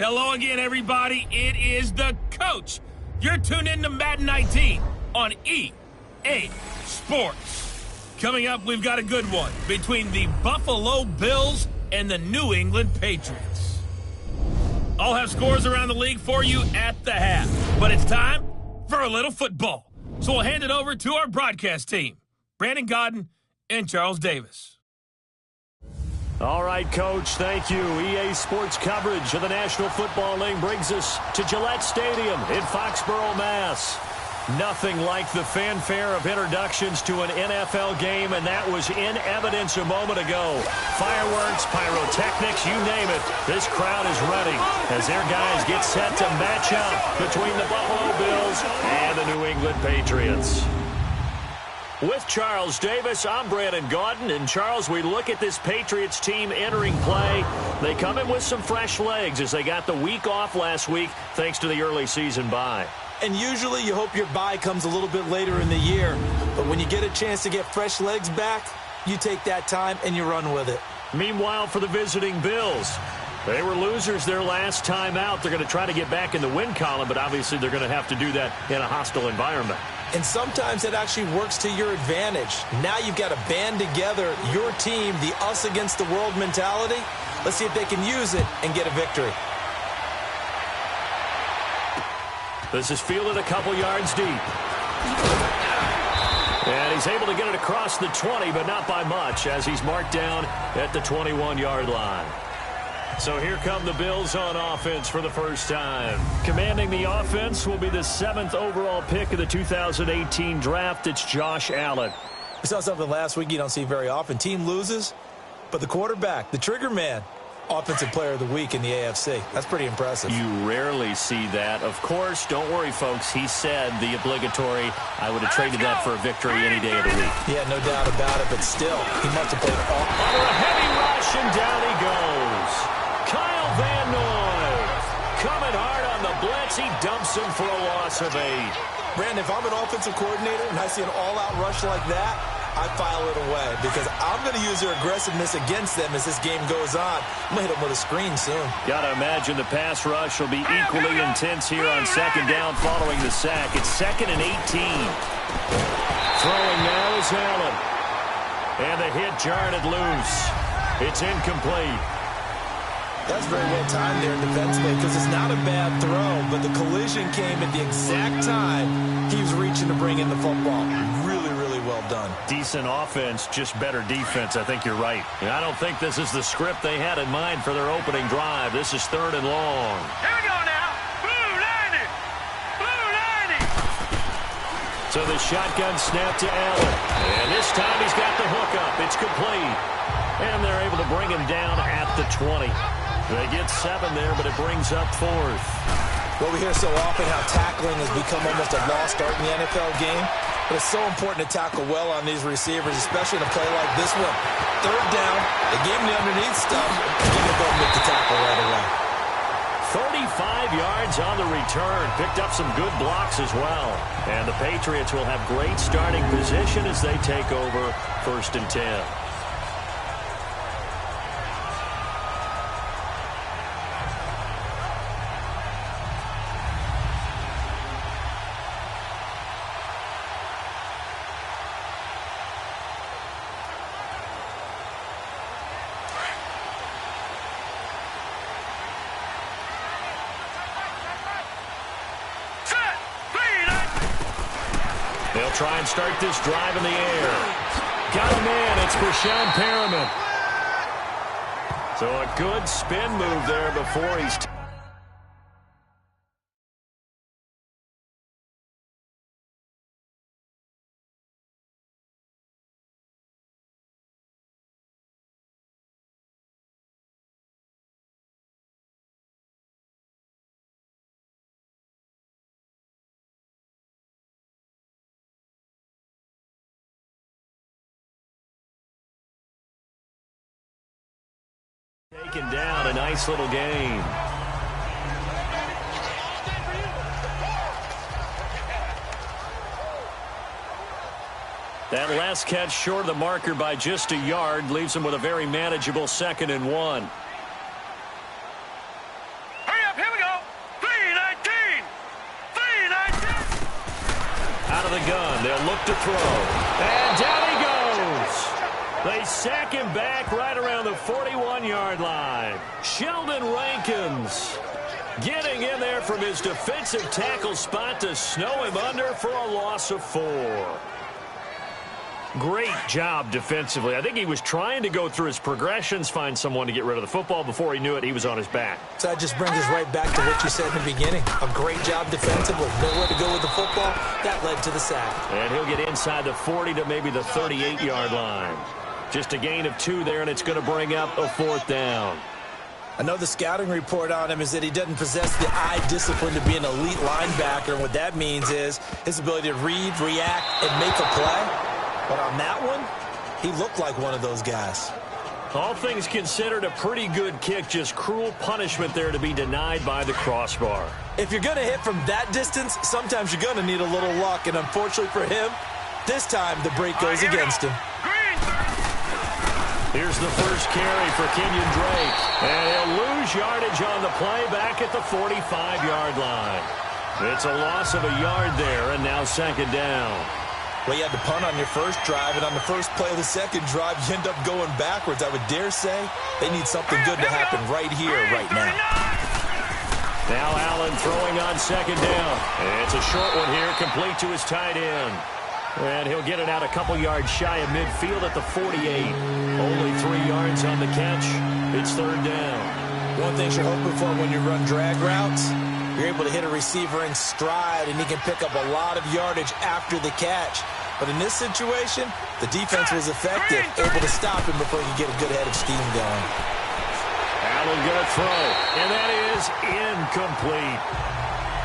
Hello again, everybody. It is the coach. You're tuned in to Madden 19 on EA Sports. Coming up, we've got a good one between the Buffalo Bills and the New England Patriots. I'll have scores around the league for you at the half, but it's time for a little football. So we'll hand it over to our broadcast team, Brandon Godden and Charles Davis. All right, Coach, thank you. EA Sports coverage of the National Football League brings us to Gillette Stadium in Foxborough, Mass. Nothing like the fanfare of introductions to an NFL game, and that was in evidence a moment ago. Fireworks, pyrotechnics, you name it. This crowd is ready as their guys get set to match up between the Buffalo Bills and the New England Patriots. With Charles Davis, I'm Brandon Gaudin. And, Charles, we look at this Patriots team entering play. They come in with some fresh legs as they got the week off last week thanks to the early season bye. And usually you hope your bye comes a little bit later in the year. But when you get a chance to get fresh legs back, you take that time and you run with it. Meanwhile, for the visiting Bills, they were losers their last time out. They're going to try to get back in the win column, but obviously they're going to have to do that in a hostile environment. And sometimes it actually works to your advantage. Now you've got to band together your team, the us against the world mentality. Let's see if they can use it and get a victory. This is fielded a couple yards deep. And he's able to get it across the 20, but not by much, as he's marked down at the 21-yard line. So here come the Bills on offense for the first time. Commanding the offense will be the 7th overall pick of the 2018 draft. It's Josh Allen. We saw something last week you don't see very often. Team loses, but the quarterback, the trigger man, offensive player of the week in the AFC. That's pretty impressive. You rarely see that. Of course, don't worry, folks. He said the obligatory, I would have traded that for a victory any day of the week. Yeah, no doubt about it, but still, he must have played all. Under a heavy rush, and down he goes. Kyle Van Noy coming hard on the blitz. He dumps him for a loss of 8. Brandon, if I'm an offensive coordinator and I see an all-out rush like that, I file it away because I'm going to use their aggressiveness against them as this game goes on. I'm going to hit them with a screen soon. Got to imagine the pass rush will be equally intense here on second down following the sack. It's 2nd and 18. Throwing now is Allen. And the hit jarred it loose. It's incomplete. That's very well timed there defensively because it's not a bad throw, but the collision came at the exact time he was reaching to bring in the football. Really, really well done. Decent offense, just better defense. I think you're right. I don't think this is the script they had in mind for their opening drive. This is 3rd and long. Here we go now. Blue 90. Blue 90. So the shotgun snap to Allen. And this time he's got the hook up. It's complete. And they're able to bring him down at the 20. They get 7 there, but it brings up 4th. Well, we hear so often how tackling has become almost a lost art in the NFL game. But it's so important to tackle well on these receivers, especially in a play like this one. 3rd down, they gave him the underneath stuff. He's going to go and make the tackle right away. 35 yards on the return. Picked up some good blocks as well. And the Patriots will have great starting position as they take over 1st and 10. They'll try and start this drive in the air. Got a man. It's Breshad Perriman. So a good spin move there before he's... Taken down, a nice little gain. That last catch short of the marker by just a yard leaves him with a very manageable 2nd and 1. Hurry up gun. They'll look to throw. And down he goes. They sack him back right around the 41-yard line. Sheldon Rankins getting in there from his defensive tackle spot to snow him under for a loss of 4. Great job defensively. I think he was trying to go through his progressions, find someone to get rid of the football. Before he knew it, he was on his back. So that just brings us right back to what you said in the beginning. A great job defensively. Nowhere to go with the football. That led to the sack. And he'll get inside the 40 to maybe the 38-yard line. Just a gain of 2 there, and it's going to bring up a 4th down. I know the scouting report on him is that he doesn't possess the eye discipline to be an elite linebacker. And what that means is his ability to read, react, and make a play. But on that one, he looked like one of those guys. All things considered, a pretty good kick. Just cruel punishment there to be denied by the crossbar. If you're going to hit from that distance, sometimes you're going to need a little luck. And unfortunately for him, this time the break goes against him. Here's the first carry for Kenyon Drake. And he'll lose yardage on the play back at the 45-yard line. It's a loss of a yard there, and now 2nd down. Well, you had to punt on your first drive, and on the first play of the second drive, you end up going backwards. I would dare say they need something good to happen right here, right now. Now Allen throwing on 2nd down. It's a short one here, complete to his tight end. And he'll get it out a couple yards shy of midfield at the 48. Only 3 yards on the catch. It's 3rd down. One thing you're hoping for when you run drag routes, you're able to hit a receiver in stride, and he can pick up a lot of yardage after the catch. But in this situation, the defense was effective, able to stop him before he could get a good head of steam going. Allen going to throw, and that is incomplete.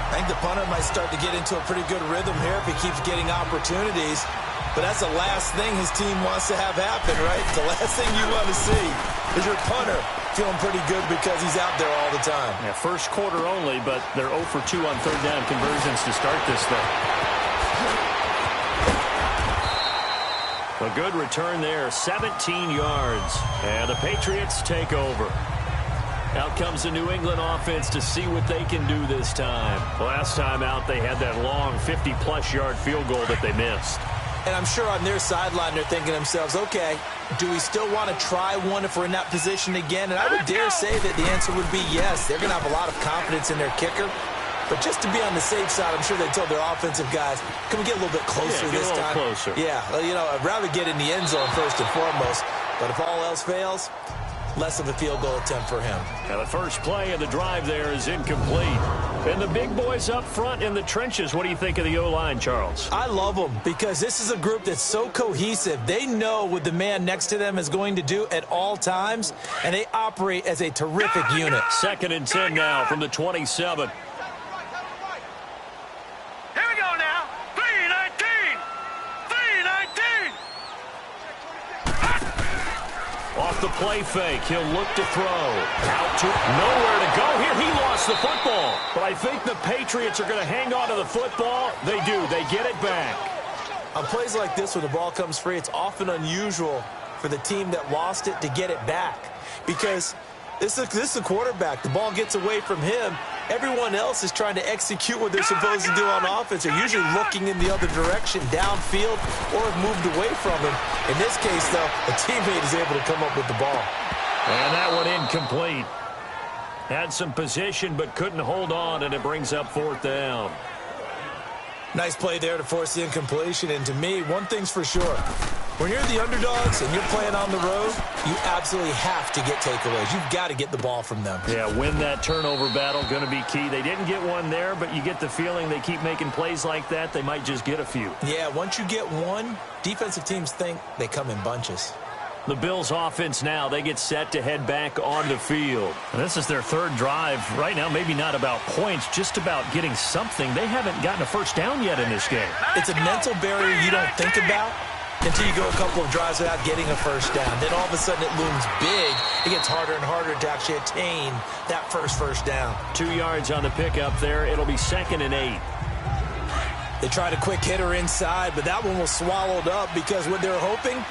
I think the punter might start to get into a pretty good rhythm here if he keeps getting opportunities. But that's the last thing his team wants to have happen, right? The last thing you want to see is your punter feeling pretty good because he's out there all the time. Yeah, first quarter only, but they're 0 for 2 on 3rd down conversions to start this thing. A good return there, 17 yards. And the Patriots take over. Out comes the New England offense to see what they can do this time. Last time out, they had that long 50-plus yard field goal that they missed. And I'm sure on their sideline they're thinking to themselves, okay, do we still want to try one if we're in that position again? And I would dare say that the answer would be yes. They're going to have a lot of confidence in their kicker. But just to be on the safe side, I'm sure they told their offensive guys, can we get a little bit closer this time? Closer. Yeah, well, you know, I'd rather get in the end zone first and foremost. But if all else fails, less of a field goal attempt for him. Now the first play of the drive there is incomplete. And the big boys up front in the trenches, what do you think of the O-line, Charles? I love them because this is a group that's so cohesive. They know what the man next to them is going to do at all times, and they operate as a terrific unit. 2nd and 10 now from the 27. Here we go now. 3-19. 3-19. Off the play fake, he'll look to throw. Out to nowhere to go here. He lost the football. But I think the Patriots are going to hang on to the football. They do. They get it back. On plays like this, when the ball comes free, it's often unusual for the team that lost it to get it back. Because this is a quarterback. The ball gets away from him. Everyone else is trying to execute what they're supposed to do on offense. They're usually looking in the other direction, downfield, or have moved away from him. In this case, though, a teammate is able to come up with the ball. And that one incomplete. Had some position, but couldn't hold on, and it brings up 4th down. Nice play there to force the incompletion. And to me, one thing's for sure. When you're the underdogs and you're playing on the road, you absolutely have to get takeaways. You've got to get the ball from them. Yeah, win that turnover battle, going to be key. They didn't get one there, but you get the feeling they keep making plays like that, they might just get a few. Yeah, once you get one, defensive teams think they come in bunches. The Bills offense now, they get set to head back on the field. And this is their 3rd drive. Right now, maybe not about points, just about getting something. They haven't gotten a first down yet in this game. It's a mental barrier you don't think about until you go a couple of drives without getting a first down. Then all of a sudden it looms big. It gets harder and harder to actually attain that first down. 2 yards on the pickup there. It'll be 2nd and 8. They tried a quick hitter inside, but that one was swallowed up because what they're hoping,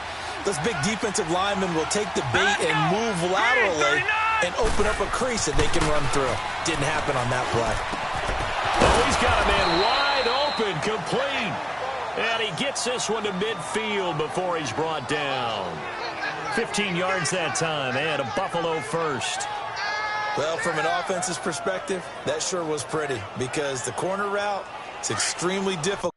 those big defensive linemen will take the bait and move laterally and open up a crease that they can run through. Didn't happen on that play. Oh, he's got a man wide open, complete. And he gets this one to midfield before he's brought down. 15 yards that time, and a Buffalo first. Well, from an offense's perspective, that sure was pretty because the corner route is extremely difficult.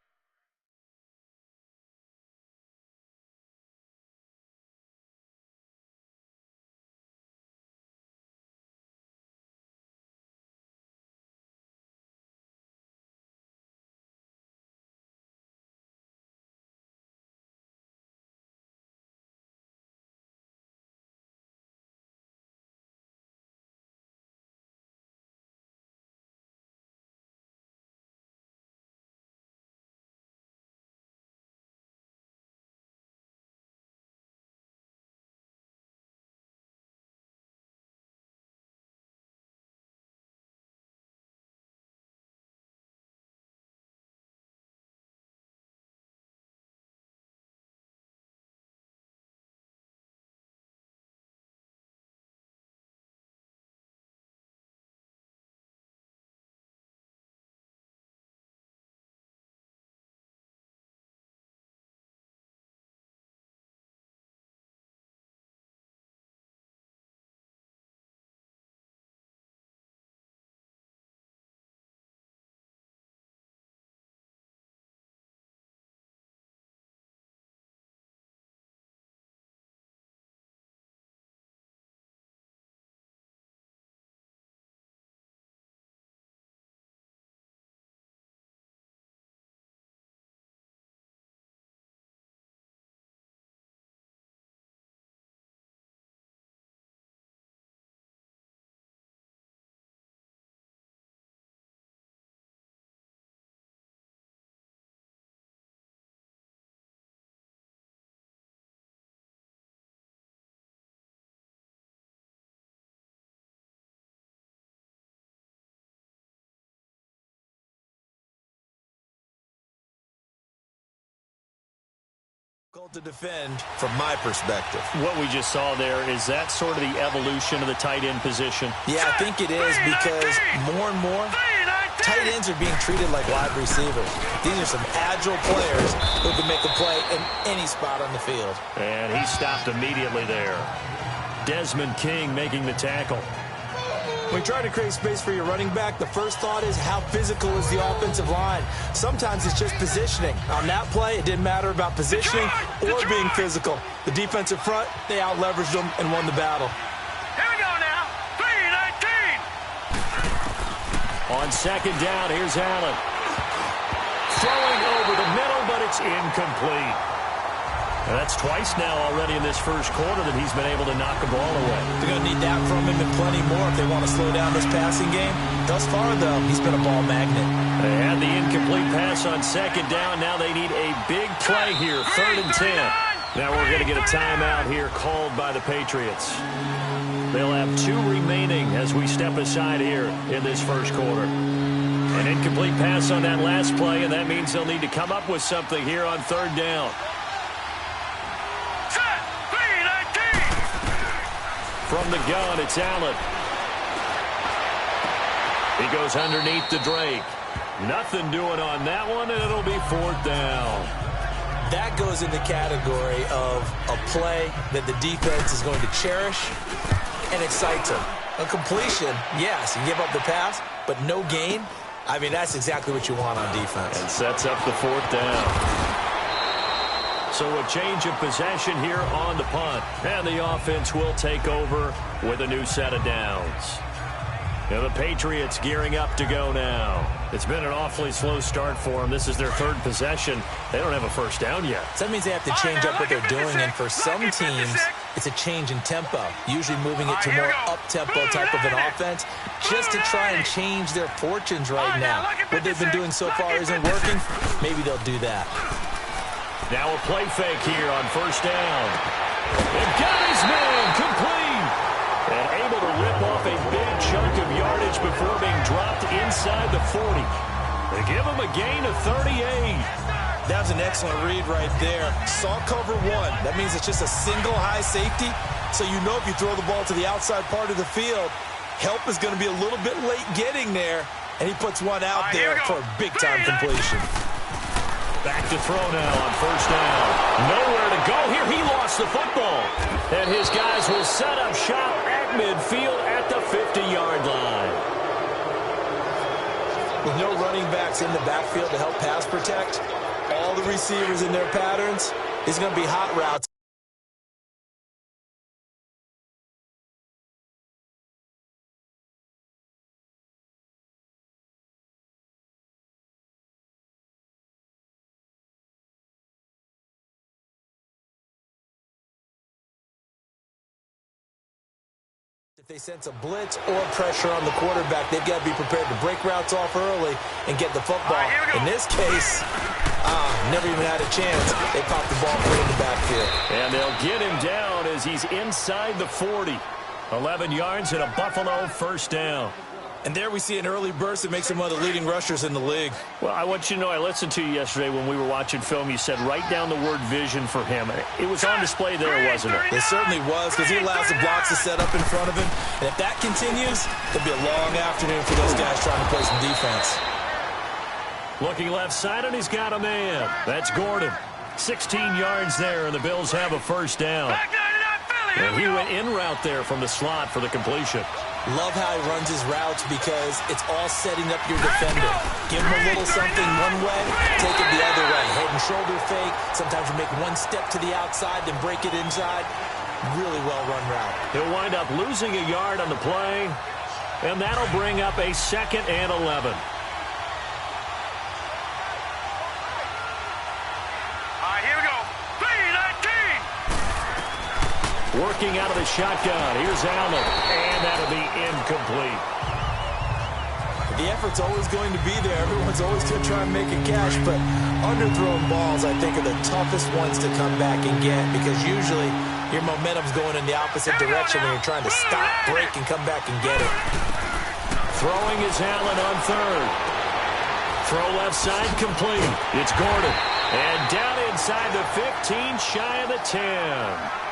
To defend from my perspective. What we just saw there, is that sort of the evolution of the tight end position? Yeah, I think it is because more and more tight ends are being treated like wide receivers. These are some agile players who can make a play in any spot on the field. And he stopped immediately there. Desmond King making the tackle. When you try to create space for your running back, the first thought is how physical is the offensive line. Sometimes it's just positioning. On that play, it didn't matter about positioning or being physical. The defensive front, they out-leveraged them and won the battle. Here we go now. 3-19. On second down, here's Allen. Throwing over the middle, but it's incomplete. And that's twice now already in this first quarter that he's been able to knock the ball away. They're going to need that from him and plenty more if they want to slow down this passing game. Thus far, though, he's been a ball magnet. They had the incomplete pass on second down. Now they need a big play here, 3rd and 10. Now we're going to get a timeout here called by the Patriots. They'll have 2 remaining as we step aside here in this first quarter. An incomplete pass on that last play, and that means they'll need to come up with something here on 3rd down. From the gun, it's Allen. He goes underneath to Drake. Nothing doing on that one, and it'll be 4th down. That goes in the category of a play that the defense is going to cherish and excites them. A completion, yes, you give up the pass, but no gain. I mean, that's exactly what you want on defense. And sets up the 4th down. So a change of possession here on the punt. And the offense will take over with a new set of downs. Now the Patriots gearing up to go now. It's been an awfully slow start for them. This is their 3rd possession. They don't have a first down yet. So that means they have to change up what they're doing. And for some teams, it's a change in tempo. Usually moving it to more up-tempo type of an offense just to try and change their fortunes right now. What they've been doing so far isn't working. Maybe they'll do that. Now a play fake here on 1st down. They've got his man complete. And able to rip off a big chunk of yardage before being dropped inside the 40. They give him a gain of 38. That was an excellent read right there. Saw cover 1. That means it's just a single high safety. So you know if you throw the ball to the outside part of the field, help is going to be a little bit late getting there. And he puts one out there for a big-time completion. Back to throw now on first down. Nowhere to go here. He lost the football. And his guys will set up shop at midfield at the 50-yard line. With no running backs in the backfield to help pass protect, all the receivers in their patterns, it's going to be hot routes. If they sense a blitz or pressure on the quarterback, they've got to be prepared to break routes off early and get the football. In this case, never even had a chance. They popped the ball free in the backfield. And they'll get him down as he's inside the 40. 11 yards and a Buffalo first down. And there we see an early burst that makes him one of the leading rushers in the league. Well, I want you to know, I listened to you yesterday when we were watching film. You said write down the word vision for him. It was on display there, wasn't it? It certainly was, because he allows the blocks to set up in front of him. And if that continues, it'll be a long afternoon for those guys trying to play some defense. Looking left side, and he's got a man. That's Gordon. 16 yards there, and the Bills have a first down. And he went in route there from the slot for the completion. Love how he runs his routes because it's all setting up your defender. Give him a little something one way, take it the other way. Head and shoulder fake. Sometimes you make one step to the outside, then break it inside. Really well-run route. He'll wind up losing a yard on the play, and that'll bring up a 2nd and 11. Here we go. 3-19. Working out of the shotgun. Here's Allen, and that'll be incomplete. The effort's always going to be there. Everyone's always going to try and make a catch, but underthrown balls, I think, are the toughest ones to come back and get because usually your momentum's going in the opposite direction when you're trying to stop, break, and come back and get it. Throwing is Allen on third. Throw left side complete. It's Gordon. And down inside the 15, shy of the 10.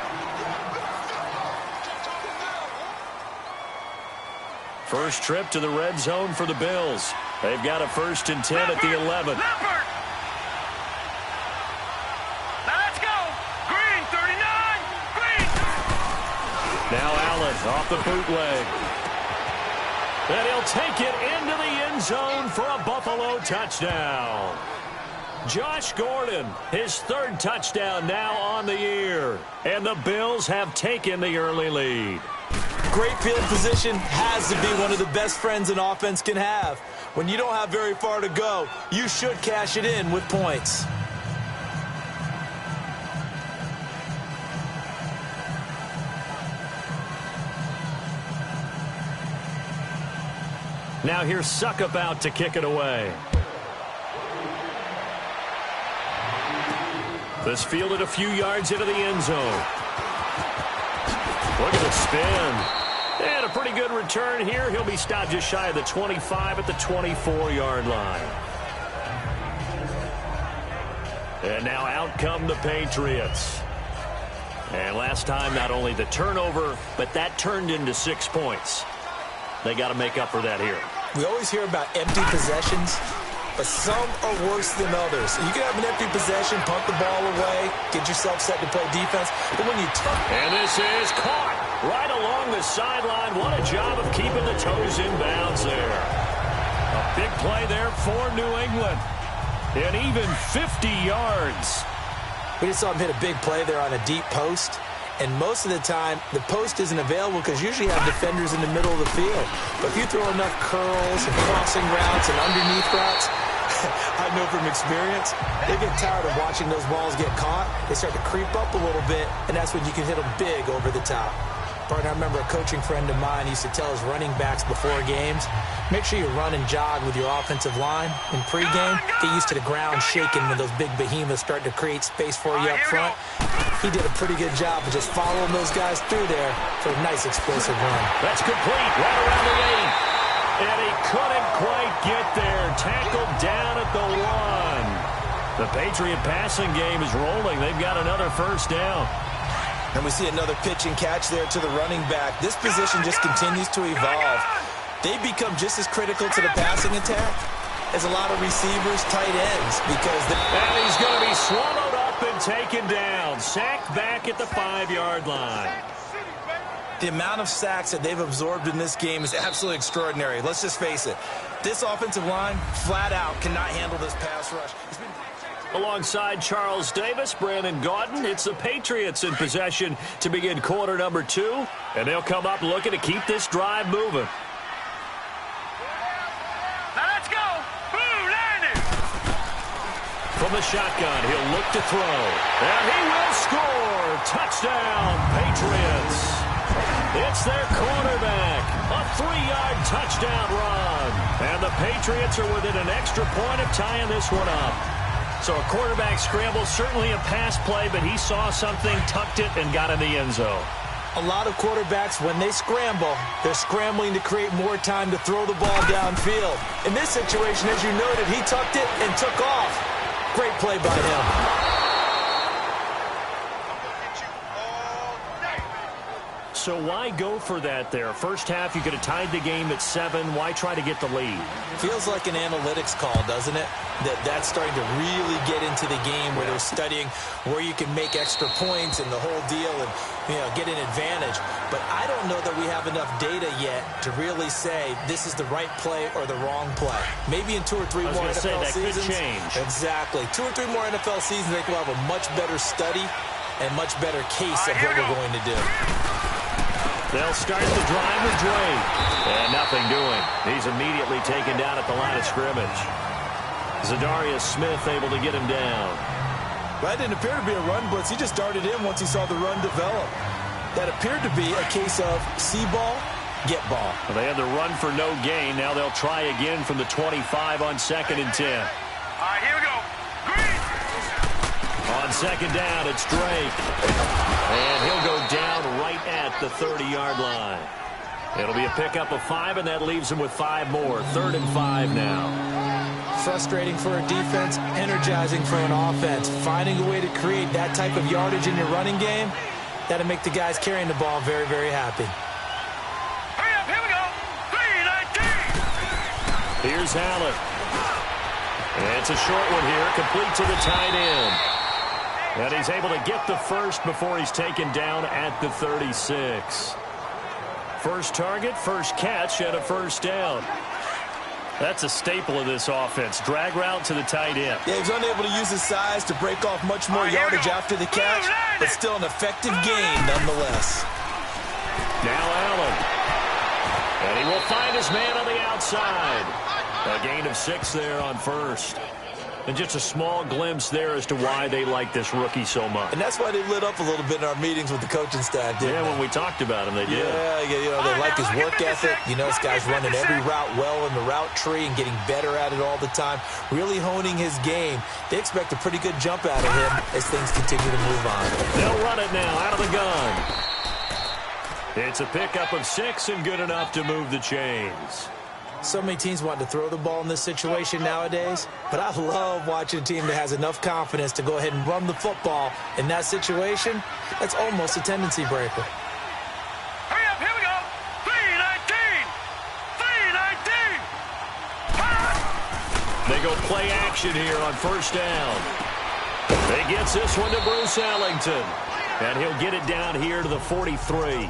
First trip to the red zone for the Bills. They've got a 1st and 10 at the 11. Now let's go. Green, 39. Green. Now Allen off the bootleg. And he'll take it into the end zone for a Buffalo touchdown. Josh Gordon, his 3rd touchdown now on the year. And the Bills have taken the early lead. Great field position has to be one of the best friends an offense can have. When you don't have very far to go, you should cash it in with points. Now here's Suckup out to kick it away. This fielded a few yards into the end zone. Look at the spin. And a pretty good return here. He'll be stopped just shy of the 25 at the 24-yard line. And now out come the Patriots. And last time, not only the turnover, but that turned into 6 points. They got to make up for that here. We always hear about empty possessions, but some are worse than others. You can have an empty possession, punt the ball away, get yourself set to play defense, but when you turn... And this is caught right along the sideline. What a job of keeping the toes in bounds there. A big play there for New England. And even 50 yards. We just saw him hit a big play there on a deep post. And most of the time, the post isn't available because usually you have defenders in the middle of the field. But if you throw enough curls and crossing routes and underneath routes, I know from experience, they get tired of watching those balls get caught. They start to creep up a little bit, and that's when you can hit them big over the top. Partner, I remember a coaching friend of mine used to tell his running backs before games, make sure you run and jog with your offensive line. In pregame, get used to the ground shaking when those big behemoths start to create space for you up front. He did a pretty good job of just following those guys through there for a nice explosive run. That's complete, right around the 8. And he couldn't quite get there. Tackled down at the 1. The Patriot passing game is rolling. They've got another first down. And we see another pitch and catch there to the running back. This position just continues to evolve. They become just as critical to the passing attack is a lot of receivers, tight ends, because and he's going to be swallowed up and taken down. Sacked back at the 5-yard line. the amount of sacks that they've absorbed in this game is absolutely extraordinary. Let's just face it. This offensive line, flat out, cannot handle this pass rush. Alongside Charles Davis, Brandon Gaudin, it's the Patriots in possession to begin quarter number 2, and they'll come up looking to keep this drive moving. Now let's go. Boom, landed. From the shotgun, he'll look to throw, and he will score. Touchdown, Patriots. It's their quarterback, a 3-yard touchdown run, and the Patriots are within an extra point of tying this one up. So a quarterback scramble, certainly a pass play, but he saw something, tucked it, and got in the end zone. A lot of quarterbacks, when they scramble, they're scrambling to create more time to throw the ball downfield. In this situation, as you noted, he tucked it and took off. Great play by him. So why go for that there? First half, you could have tied the game at 7. Why try to get the lead? Feels like an analytics call, doesn't it? That's starting to really get into the game where they're studying where you can make extra points and the whole deal and, get an advantage. But I don't know that we have enough data yet to really say this is the right play or the wrong play. Maybe in 2 or 3 more NFL seasons. Could change. Exactly. 2 or 3 more NFL seasons, I think we'll have a much better study and much better case of what we're going to do. They'll start the drive with Drake. And nothing doing. He's immediately taken down at the line of scrimmage. Zadarius Smith able to get him down. That didn't appear to be a run blitz. He just darted in once he saw the run develop. That appeared to be a case of see ball, get ball. Well, they had the run for no gain. Now they'll try again from the 25 on 2nd and 10. All right, here we go. Green. On 2nd down, it's Drake. And he'll go down right at the 30-yard line. It'll be a pickup of 5, and that leaves him with 5 more. 3rd and 5 now. Frustrating for a defense, energizing for an offense. Finding a way to create that type of yardage in your running game, that'll make the guys carrying the ball very, very happy. Hurry up, here we go. 3-19. Here's Allen. And it's a short one here, complete to the tight end. And he's able to get the first before he's taken down at the 36. First target, first catch, and a first down. That's a staple of this offense. Drag route to the tight end. Yeah, he's unable to use his size to break off much more yardage after the catch, but still an effective gain nonetheless. Now Allen. And he will find his man on the outside. A gain of 6 there on first. And just a small glimpse there as to why they like this rookie so much. And that's why they lit up a little bit in our meetings with the coaching staff, didn't they? When we talked about him, they did. Yeah, they like his work ethic. This guy's running every route well in the route tree and getting better at it all the time, really honing his game. They expect a pretty good jump out of him as things continue to move on. They'll run it now out of the gun. It's a pickup of 6 and good enough to move the chains. So many teams want to throw the ball in this situation nowadays, but I love watching a team that has enough confidence to go ahead and run the football. In that situation, that's almost a tendency breaker. Hurry up, here we go. 3-19. 3-19. They go play action here on first down. They gets this one to Bruce Ellington. And he'll get it down here to the 43.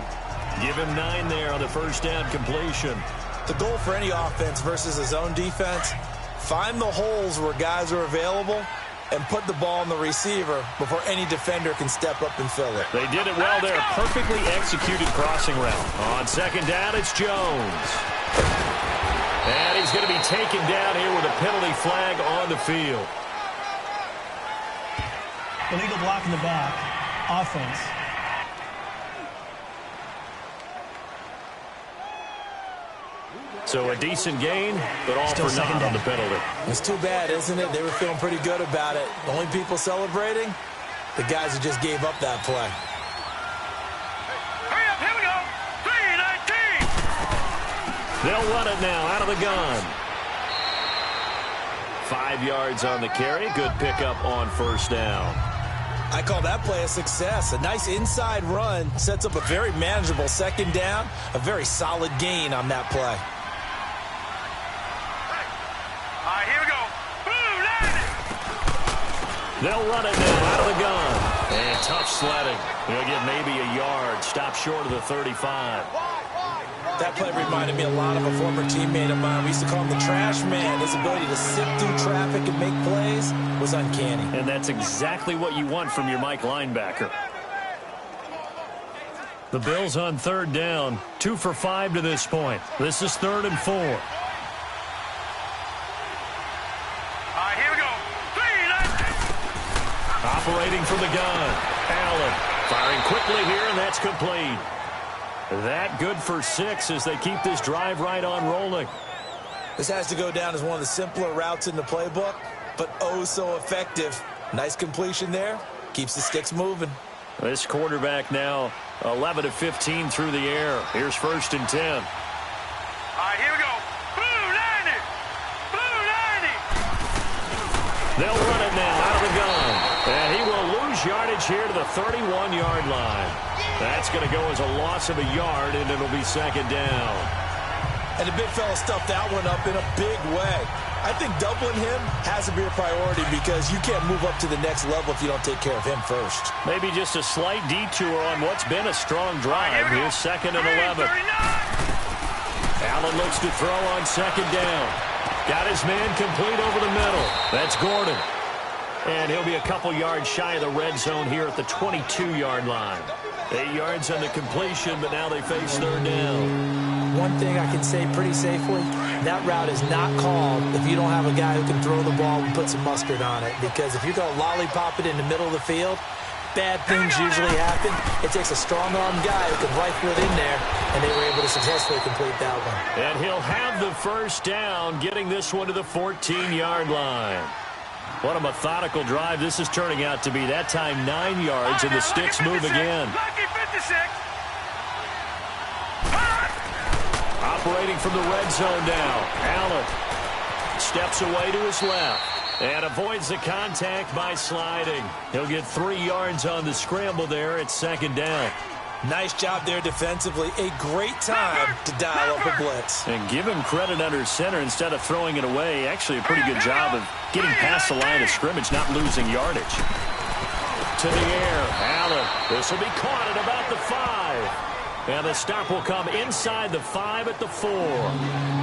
Give him 9 there on the first down completion. The goal for any offense versus a zone defense, find the holes where guys are available and put the ball on the receiver before any defender can step up and fill it. They did it well there. Perfectly executed crossing route. On 2nd down, it's Jones. And he's going to be taken down here with a penalty flag on the field. Illegal block in the back. Offense. So a decent gain, but all Still for naught on the penalty. It's too bad, isn't it? They were feeling pretty good about it. The only people celebrating, the guys who just gave up that play. Hurry up, here we go. 3-19. They'll run it now out of the gun. 5 yards on the carry. Good pickup on first down. I call that play a success. A nice inside run sets up a very manageable 2nd down. A very solid gain on that play. All right, here we They'll run it now out of the gun. And tough sledding. He'll get maybe a yard. Stop short of the 35. That play reminded me a lot of a former teammate of mine. We used to call him the trash man. His ability to sift through traffic and make plays was uncanny. And that's exactly what you want from your Mike linebacker. The Bills on third down. 2 for 5 to this point. This is 3rd and 4. All right, here we go. 3, Operating from the gun. Allen firing quickly here, and that's complete. That good for 6 as they keep this drive right on rolling. This has to go down as one of the simpler routes in the playbook, but oh so effective. Nice completion there. Keeps the sticks moving. This quarterback now 11 of 15 through the air. Here's 1st and 10. All right, here we go. Blue 90. Blue 90. They'll run it now out of the gun. And he will lose yardage here to the 31-yard line. That's going to go as a loss of a yard, and it'll be 2nd down. And the big fella stuffed that one up in a big way. I think doubling him has to be a priority because you can't move up to the next level if you don't take care of him first. Maybe just a slight detour on what's been a strong drive. Here's 2nd and 11. Allen looks to throw on 2nd down. Got his man complete over the middle. That's Gordon. And he'll be a couple yards shy of the red zone here at the 22-yard line. 8 yards on the completion, but now they face 3rd down. One thing I can say pretty safely, that route is not called if you don't have a guy who can throw the ball and put some mustard on it. Because if you're going to lollipop it in the middle of the field, bad things usually happen. It takes a strong-armed guy who can rifle it in there, and they were able to successfully complete that one. And he'll have the 1st down, getting this one to the 14-yard line. What a methodical drive this is turning out to be. That time 9 yards, and the sticks move again. Lucky 56. Operating from the red zone now. Allen steps away to his left and avoids the contact by sliding. He'll get 3 yards on the scramble there at 2nd down. Nice job there defensively. A great time to dial up a blitz. And give him credit under center instead of throwing it away. Actually a pretty good job of getting past the line of scrimmage, not losing yardage. To the air, Allen. This will be caught at about the 5. And the stop will come inside the 5 at the 4.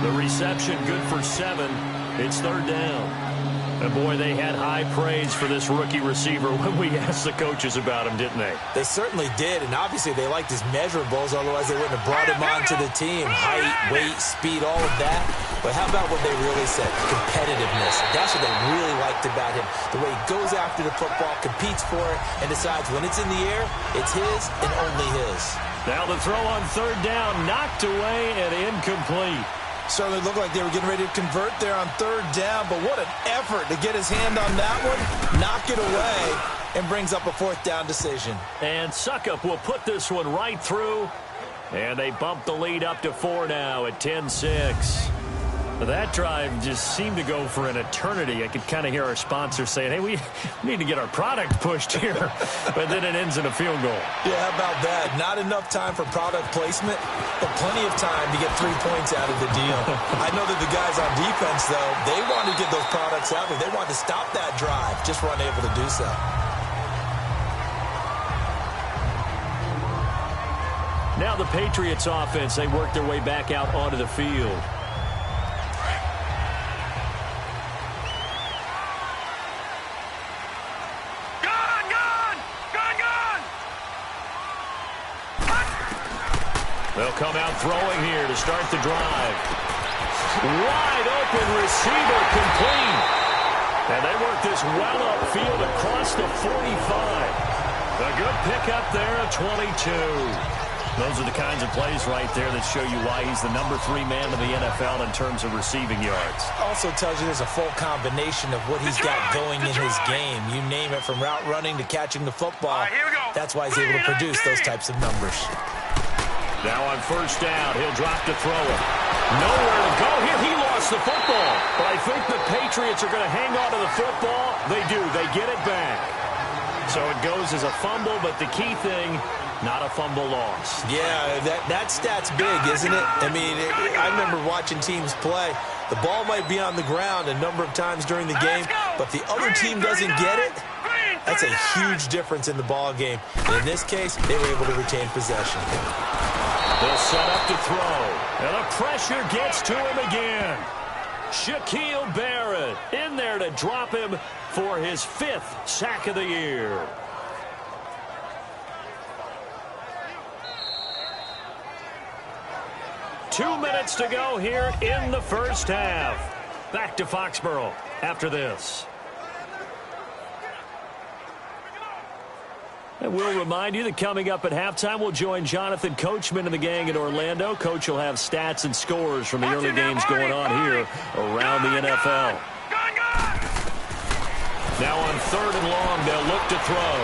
The reception good for 7. It's 3rd down. And, boy, they had high praise for this rookie receiver when we asked the coaches about him, didn't they? They certainly did, and obviously they liked his measurables, otherwise they wouldn't have brought him onto the team. Height, weight, speed, all of that. But how about what they really said? Competitiveness. That's what they really liked about him. The way he goes after the football, competes for it, and decides when it's in the air, it's his and only his. Now the throw on 3rd down, knocked away and incomplete. Certainly looked like they were getting ready to convert there on 3rd down, but what an effort to get his hand on that one, knock it away, and brings up a 4th down decision. And Succop will put this one right through, and they bump the lead up to 4 now at 10-6. That drive just seemed to go for an eternity. I could kind of hear our sponsor saying, hey, we need to get our product pushed here. But then it ends in a field goal. Yeah, how about that? Not enough time for product placement, but plenty of time to get 3 points out of the deal. I know that the guys on defense, though, they wanted to get those products out, but they wanted to stop that drive, just were unable to do so. Now the Patriots offense, they work their way back out onto the field. They'll come out throwing here to start the drive. Wide open receiver complete. And they work this well upfield across the 45. A good pickup there at 22. Those are the kinds of plays right there that show you why he's the number 3 man in the NFL in terms of receiving yards. Also tells you there's a full combination of what he's got going in his game. You name it, from route running to catching the football. That's why he's able to produce those types of numbers. Now on 1st down, he'll drop to throw it. Nowhere to go here. He lost the football. But I think the Patriots are going to hang on to the football. They do. They get it back. So it goes as a fumble, but the key thing, not a fumble loss. Yeah, that stat's big, isn't it? I mean, I remember watching teams play. The ball might be on the ground a number of times during the game, but if the other team doesn't get it, That's a huge difference in the ball game. And in this case, they were able to retain possession. They'll set up to throw. And the pressure gets to him again. Shaquille Barrett in there to drop him for his 5th sack of the year. Two minutes to go here in the first half. Back to Foxborough after this. And we'll remind you that coming up at halftime, we'll join Jonathan Coachman and the gang in Orlando. Coach will have stats and scores from the early games going on here around the NFL. Now on 3rd and long, they'll look to throw.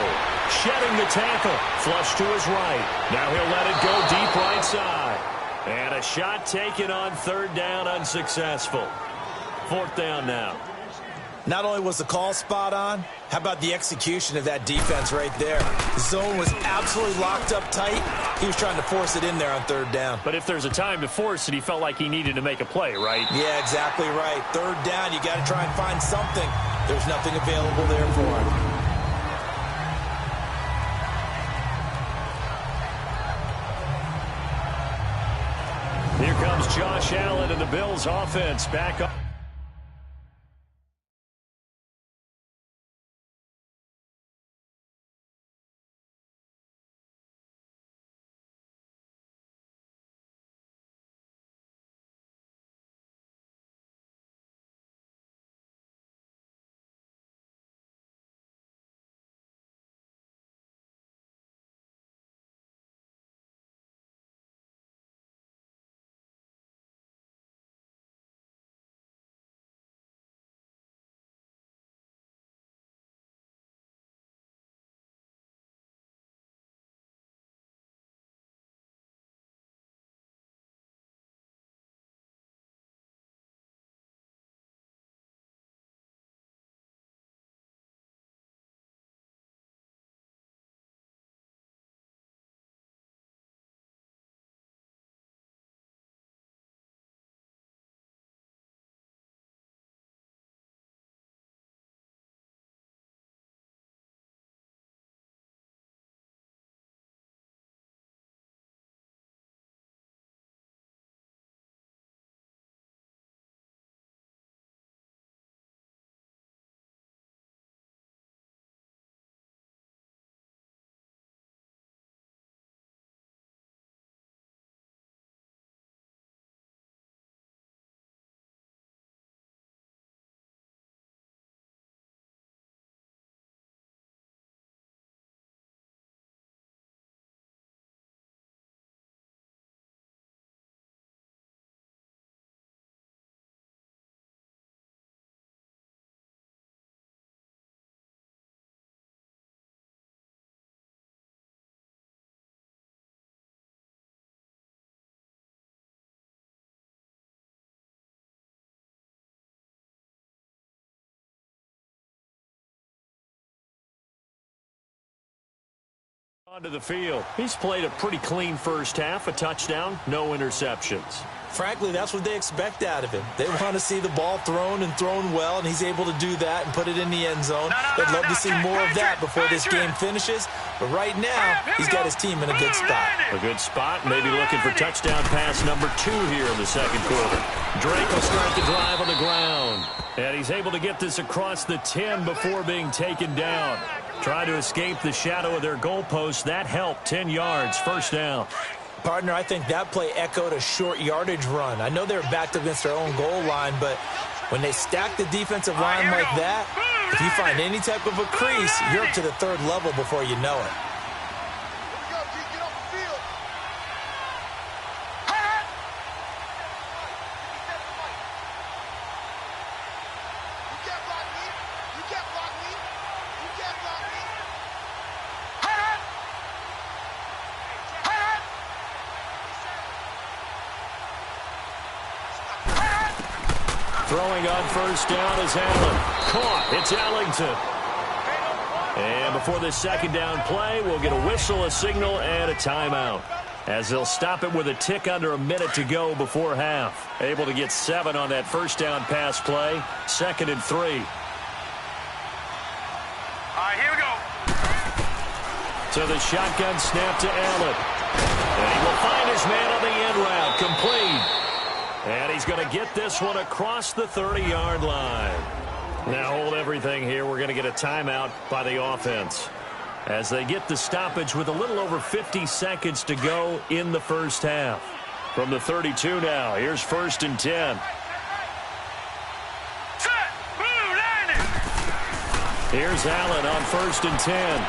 Shedding the tackle. Flush to his right. Now he'll let it go deep right side. And a shot taken on 3rd down, unsuccessful. 4th down now. Not only was the call spot on, how about the execution of that defense right there? The zone was absolutely locked up tight. He was trying to force it in there on 3rd down. But if there's a time to force it, he felt like he needed to make a play, right? Yeah, exactly right. 3rd down, you got to try and find something. There's nothing available there for him. Here comes Josh Allen and the Bills offense back up. Onto the field. He's played a pretty clean first half, a touchdown, no interceptions. Frankly, that's what they expect out of him. They want to see the ball thrown and thrown well, and he's able to do that and put it in the end zone. They'd love to see more of that before this game finishes. But right now, he's got his team in a good spot. A good spot, maybe looking for touchdown pass number 2 here in the second quarter. Drake will start the drive on the ground. And he's able to get this across the 10 before being taken down. Try to escape the shadow of their goalpost. That helped. 10 yards, first down. Partner, I think that play echoed a short yardage run. I know they're backed against their own goal line, but when they stack the defensive line like that, if you find any type of a crease, you're up to the 3rd level before you know it. Throwing on first down is Allen. Caught. It's Ellington. And before this second down play, we'll get a whistle, a signal, and a timeout, as they'll stop it with a tick under a minute to go before half. Able to get 7 on that first down pass play. 2nd and 3. All right, here we go. To the shotgun snap to Allen. And he will find his man on the end route. Complete. And he's going to get this one across the 30-yard line. Now hold everything here. We're going to get a timeout by the offense as they get the stoppage with a little over 50 seconds to go in the first half. From the 32 now, here's 1st and 10. Here's Allen on 1st and 10.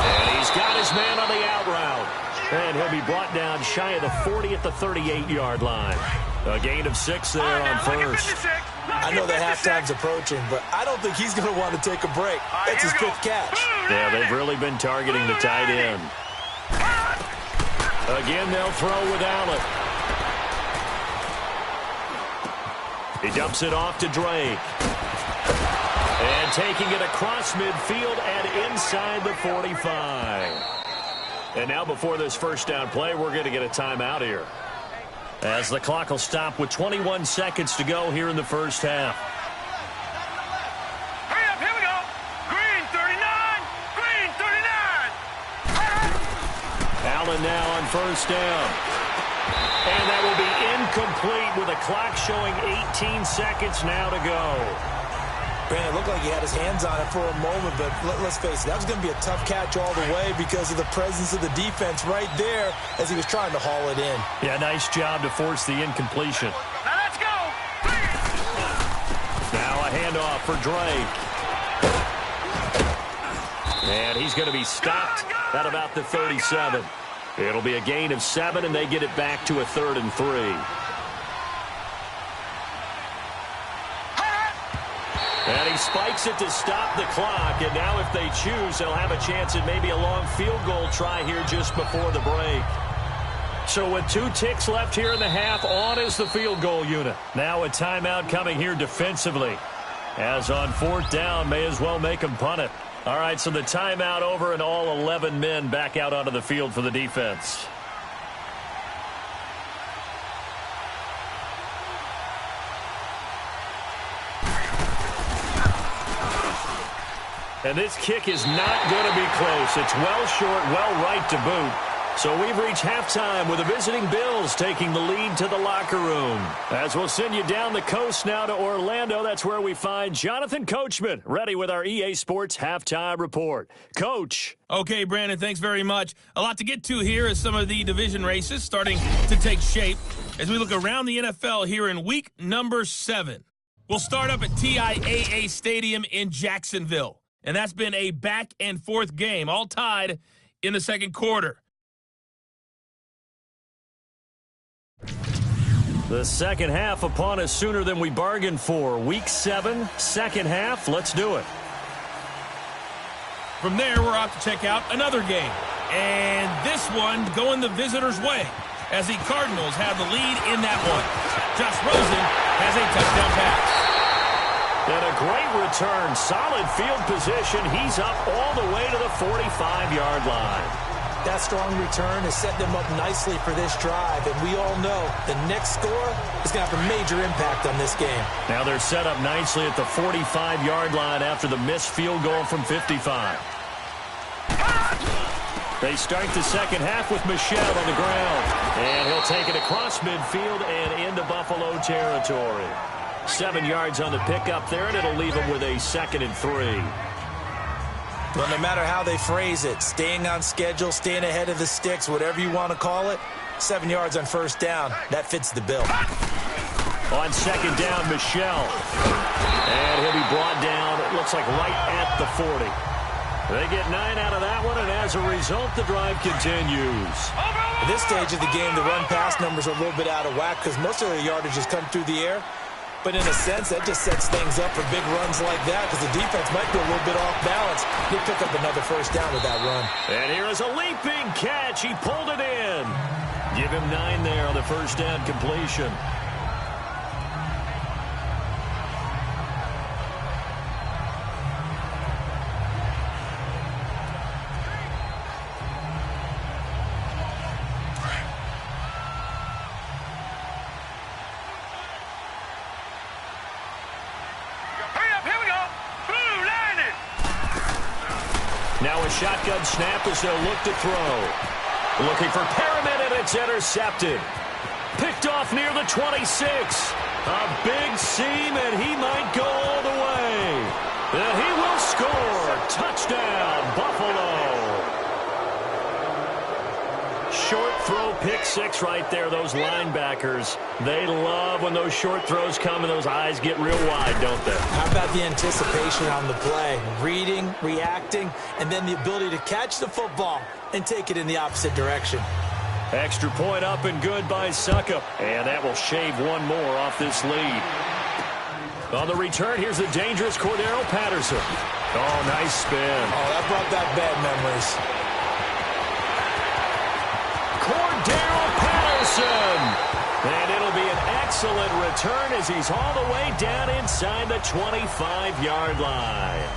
And he's got his man on the out route. And he'll be brought down shy of the 40 at the 38-yard line. A gain of 6 there on first. I know the halftime's approaching, but I don't think he's going to want to take a break. That's his 5th catch. Yeah, they've really been targeting the tight end. Again, they'll throw with Allen. He dumps it off to Drake. And taking it across midfield and inside the 45. And now before this first down play, we're going to get a timeout here, as the clock will stop with 21 seconds to go here in the first half. Hurry up, here we go. Green 39, green 39. Allen now on first down. And that will be incomplete with a clock showing 18 seconds now to go. Brandon, it looked like he had his hands on it for a moment, but let's face it, that was going to be a tough catch all the way because of the presence of the defense right there as he was trying to haul it in. Yeah, nice job to force the incompletion. Now let's go. Now a handoff for Drake. And he's going to be stopped at about the 37. It'll be a gain of 7, and they get it back to a 3rd and 3. And he spikes it to stop the clock, and now if they choose, they'll have a chance at maybe a long field goal try here just before the break. So with 2 ticks left here in the half, on is the field goal unit. Now a timeout coming here defensively, as on 4th down, may as well make them punt it. All right, so the timeout over, and all 11 men back out onto the field for the defense. And this kick is not going to be close. It's well short, well right to boot. So we've reached halftime with the visiting Bills taking the lead to the locker room. As we'll send you down the coast now to Orlando, that's where we find Jonathan Coachman, ready with our EA Sports Halftime Report. Coach. Okay, Brandon, thanks very much. A lot to get to here as some of the division races starting to take shape as we look around the NFL here in week number 7. We'll start up at TIAA Stadium in Jacksonville. And that's been a back-and-forth game, all tied in the second quarter. The second half upon us sooner than we bargained for. Week 7, second half. Let's do it. From there, we're off to check out another game. And this one going the visitors' way as the Cardinals have the lead in that one. Josh Rosen has a touchdown pass. And a great return. Solid field position. He's up all the way to the 45-yard line. That strong return has set them up nicely for this drive, and we all know the next score is going to have a major impact on this game. Now they're set up nicely at the 45-yard line after the missed field goal from 55. They start the second half with Michel on the ground. And he'll take it across midfield and into Buffalo territory. 7 yards on the pickup there, and it'll leave them with a 2nd and 3. Well, no matter how they phrase it, staying on schedule, staying ahead of the sticks, whatever you want to call it, 7 yards on first down, that fits the bill. On second down, Michel. And he'll be brought down, it looks like right at the 40. They get 9 out of that one, and as a result, the drive continues. At this stage of the game, the run-pass numbers are a little bit out of whack because most of their yardage has come through the air. But in a sense, that just sets things up for big runs like that because the defense might be a little bit off balance. He'll pick up another first down with that run. And here is a leaping catch. He pulled it in. Give him 9 there on the first down completion. Now a shotgun snap as they'll look to throw. Looking for Perriman, and it's intercepted. Picked off near the 26. A big seam, and he might go all the way. And he will score. Touchdown, Buffalo. Short throw, pick six right there. Those linebackers, they love when those short throws come and those eyes get real wide, don't they? How about the anticipation on the play? Reading, reacting, and then the ability to catch the football and take it in the opposite direction. Extra point up and good by Succop. And that will shave one more off this lead. On the return, here's the dangerous Cordero Patterson. Oh, nice spin. Oh, that brought back bad memories. Cordero Patterson. And it'll be an excellent return as he's all the way down inside the 25-yard line.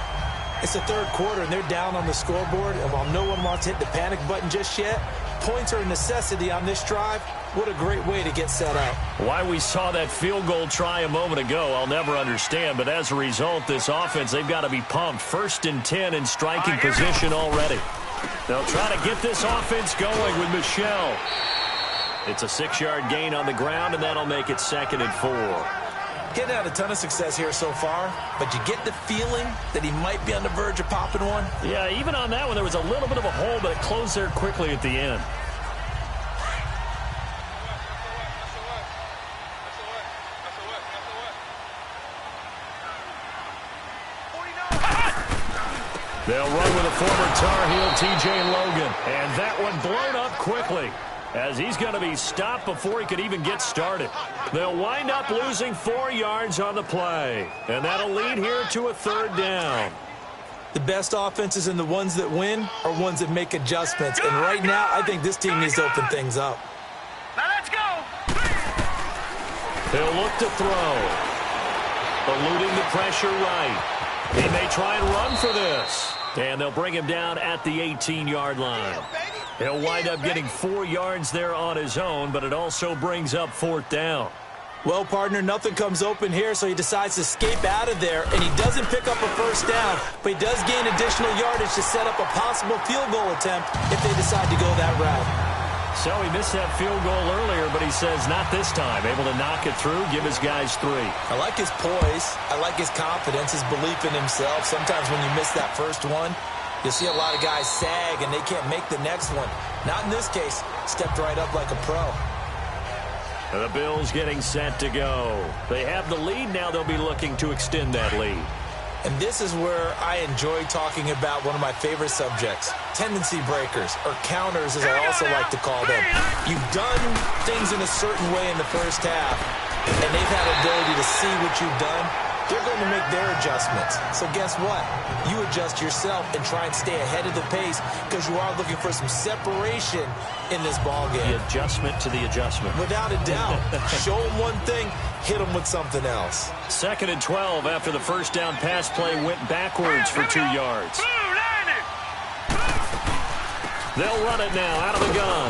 It's the third quarter, and they're down on the scoreboard. And while no one wants to hit the panic button just yet, points are a necessity on this drive. What a great way to get set up. Why we saw that field goal try a moment ago, I'll never understand. But as a result, this offense, they've got to be pumped. 1st and 10 in striking position already. They'll try to get this offense going with Michel. It's a 6-yard gain on the ground, and that'll make it 2nd and 4. Getting had a ton of success here so far, but you get the feeling that he might be on the verge of popping one. Yeah, even on that one, there was a little bit of a hole, but it closed there quickly at the end. They'll run with a former Tar Heel, T.J. Logan. And that one blown up quickly, as he's going to be stopped before he could even get started. They'll wind up losing 4 yards on the play. And that'll lead here to a 3rd down. The best offenses and the ones that win are ones that make adjustments. And right now, I think this team needs to open things up. Now let's go. They'll look to throw. Eluding the pressure right. He may try and run for this. And they'll bring him down at the 18-yard line. He'll wind up getting 4 yards there on his own, but it also brings up 4th down. Well, partner, nothing comes open here, so he decides to escape out of there, and he doesn't pick up a 1st down, but he does gain additional yardage to set up a possible field goal attempt if they decide to go that route. So he missed that field goal earlier, but he says not this time. Able to knock it through, give his guys 3. I like his poise. I like his confidence, his belief in himself. Sometimes when you miss that first one, you see a lot of guys sag and they can't make the next one. Not in this case. Stepped right up like a pro. The Bills getting set to go. They have the lead. Now they'll be looking to extend that lead. And this is where I enjoy talking about one of my favorite subjects, tendency breakers, or counters as I also like to call them. You've done things in a certain way in the first half, and they've had the ability to see what you've done. They're going to make their adjustments. So guess what? You adjust yourself and try and stay ahead of the pace because you are looking for some separation in this ballgame. The adjustment to the adjustment. Without a doubt. Show them one thing, hit them with something else. 2nd and 12 after the first down pass play went backwards for 2 yards. They'll run it now out of the gun.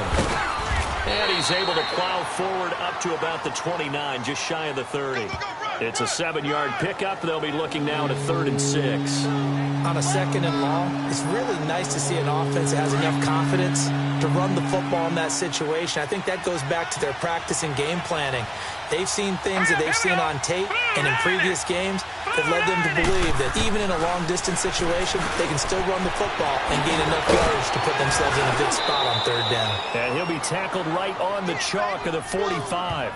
And he's able to plow forward up to about the 29, just shy of the 30. It's a 7-yard pickup. They'll be looking now to 3rd and 6. On a 2nd and long, it's really nice to see an offense that has enough confidence to run the football in that situation. I think that goes back to their practice and game planning. They've seen things that they've seen on tape and in previous games that led them to believe that even in a long-distance situation, they can still run the football and gain enough yards to put themselves in a good spot on 3rd down. And he'll be tackled right on the chalk of the 45.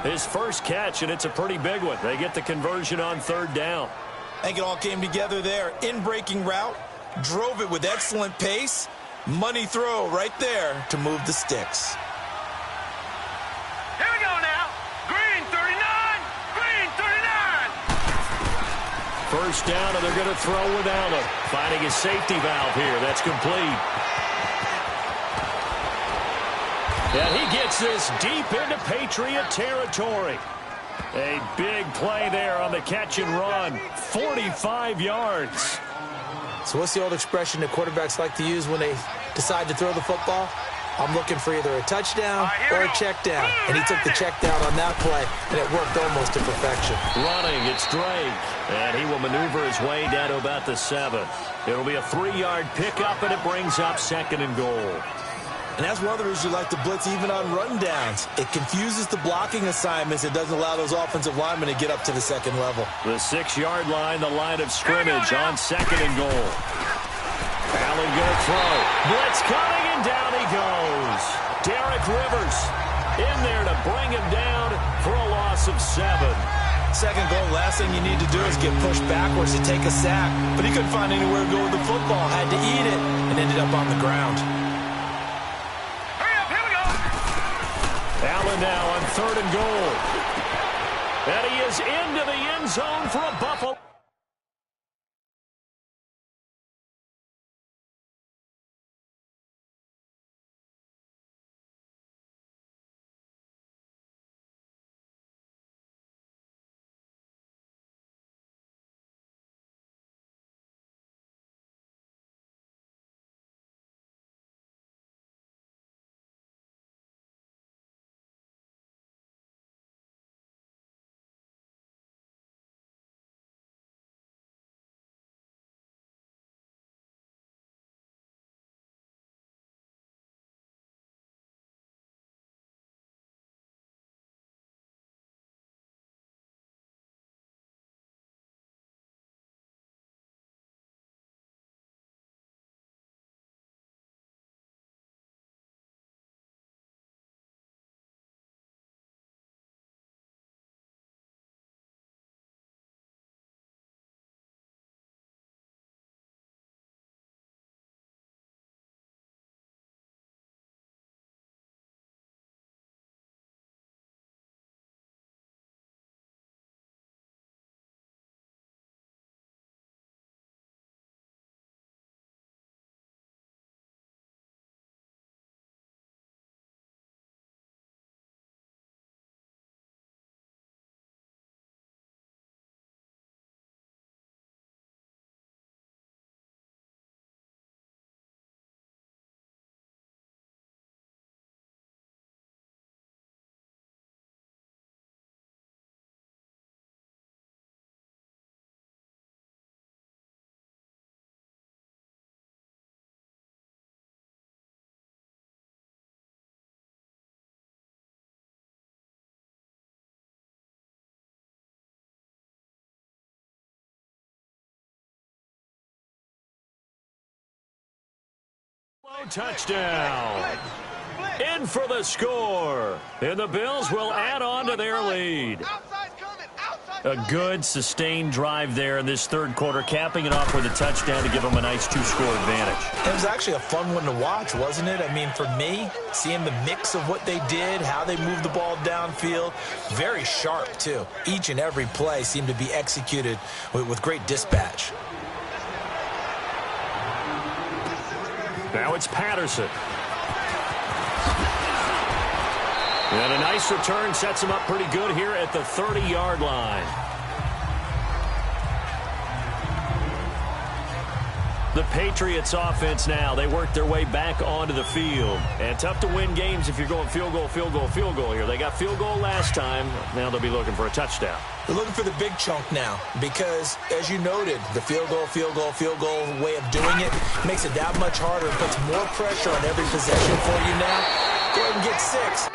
His first catch, and it's a pretty big one. They get the conversion on 3rd down. I think it all came together there. In-breaking route, drove it with excellent pace. Money throw right there to move the sticks. Here we go now. Green 39. Green 39. First down, and they're going to throw without him. Finding his safety valve here. That's complete. And he gets this deep into Patriot territory. A big play there on the catch and run. 45 yards. So what's the old expression that quarterbacks like to use when they decide to throw the football? I'm looking for either a touchdown or a check down. And he took the check down on that play, and it worked almost to perfection. Running, it's Drake. And he will maneuver his way down to about the 7. It'll be a 3-yard pickup, and it brings up 2nd and goal. And that's one of the reasons you like to blitz even on rundowns. It confuses the blocking assignments. It doesn't allow those offensive linemen to get up to the 2nd level. The 6-yard line, the line of scrimmage on 2nd and goal. Allen going to throw. Blitz coming, and down he goes. Derek Rivers in there to bring him down for a loss of 7. 2nd goal, last thing you need to do is get pushed backwards to take a sack. But he couldn't find anywhere to go with the football, had to eat it, and ended up on the ground. Allen now on 3rd and goal. And he is into the end zone for a Buffalo. Touchdown. In for the score. And the Bills will add on to their lead. A good, sustained drive there in this 3rd quarter, capping it off with a touchdown to give them a nice 2-score advantage. It was actually a fun one to watch, wasn't it? I mean, for me, seeing the mix of what they did, how they moved the ball downfield, very sharp, too. Each and every play seemed to be executed with great dispatch. Now it's Patterson. And a nice return sets him up pretty good here at the 30-yard line. The Patriots offense now, they work their way back onto the field. And tough to win games if you're going field goal, field goal, field goal here. They got field goal last time. Now they'll be looking for a touchdown. They're looking for the big chunk now because, as you noted, the field goal, field goal, field goal way of doing it makes it that much harder. It puts more pressure on every possession for you now. Go ahead and get 6.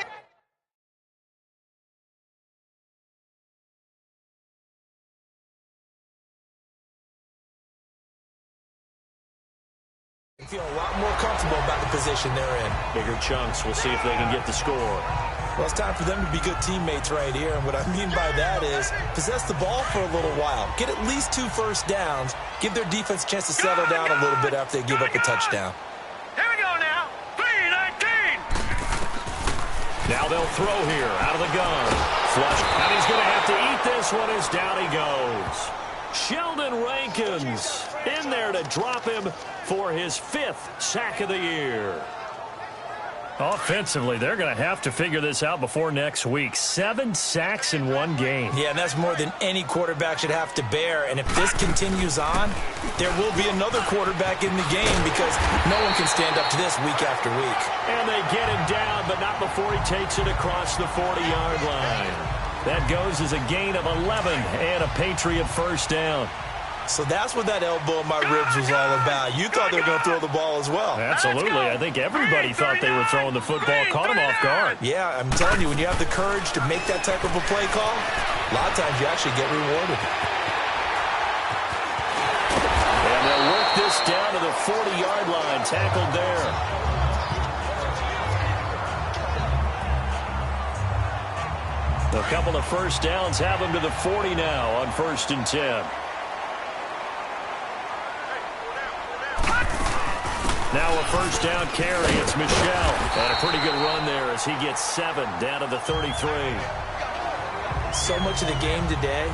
Feel a lot more comfortable about the position they're in. Bigger chunks. We'll see if they can get the score. Well, it's time for them to be good teammates right here. And what I mean by that is possess the ball for a little while. Get at least 2 first downs. Give their defense a chance to settle down a little bit after they give up a touchdown. Here we go now. 3-19. Now they'll throw here out of the gun. Flush. And he's going to have to eat this one as down he goes. Sheldon Rankins in there to drop him for his 5th sack of the year. Offensively, they're going to have to figure this out before next week. 7 sacks in one game. Yeah, and that's more than any quarterback should have to bear. And if this continues on, there will be another quarterback in the game because no one can stand up to this week after week. And they get him down, but not before he takes it across the 40-yard line. That goes as a gain of 11 and a Patriot first down. So that's what that elbow in my ribs was all about. You thought they were going to throw the ball as well. Absolutely. I think everybody thought they were throwing the football. Caught him off guard. Yeah, I'm telling you, when you have the courage to make that type of a play call, a lot of times you actually get rewarded. And they'll work this down to the 40-yard line. Tackled there. A couple of first downs have them to the 40 now on 1st and 10. Now a first down carry. It's Michel. And a pretty good run there as he gets 7 down to the 33. So much of the game today,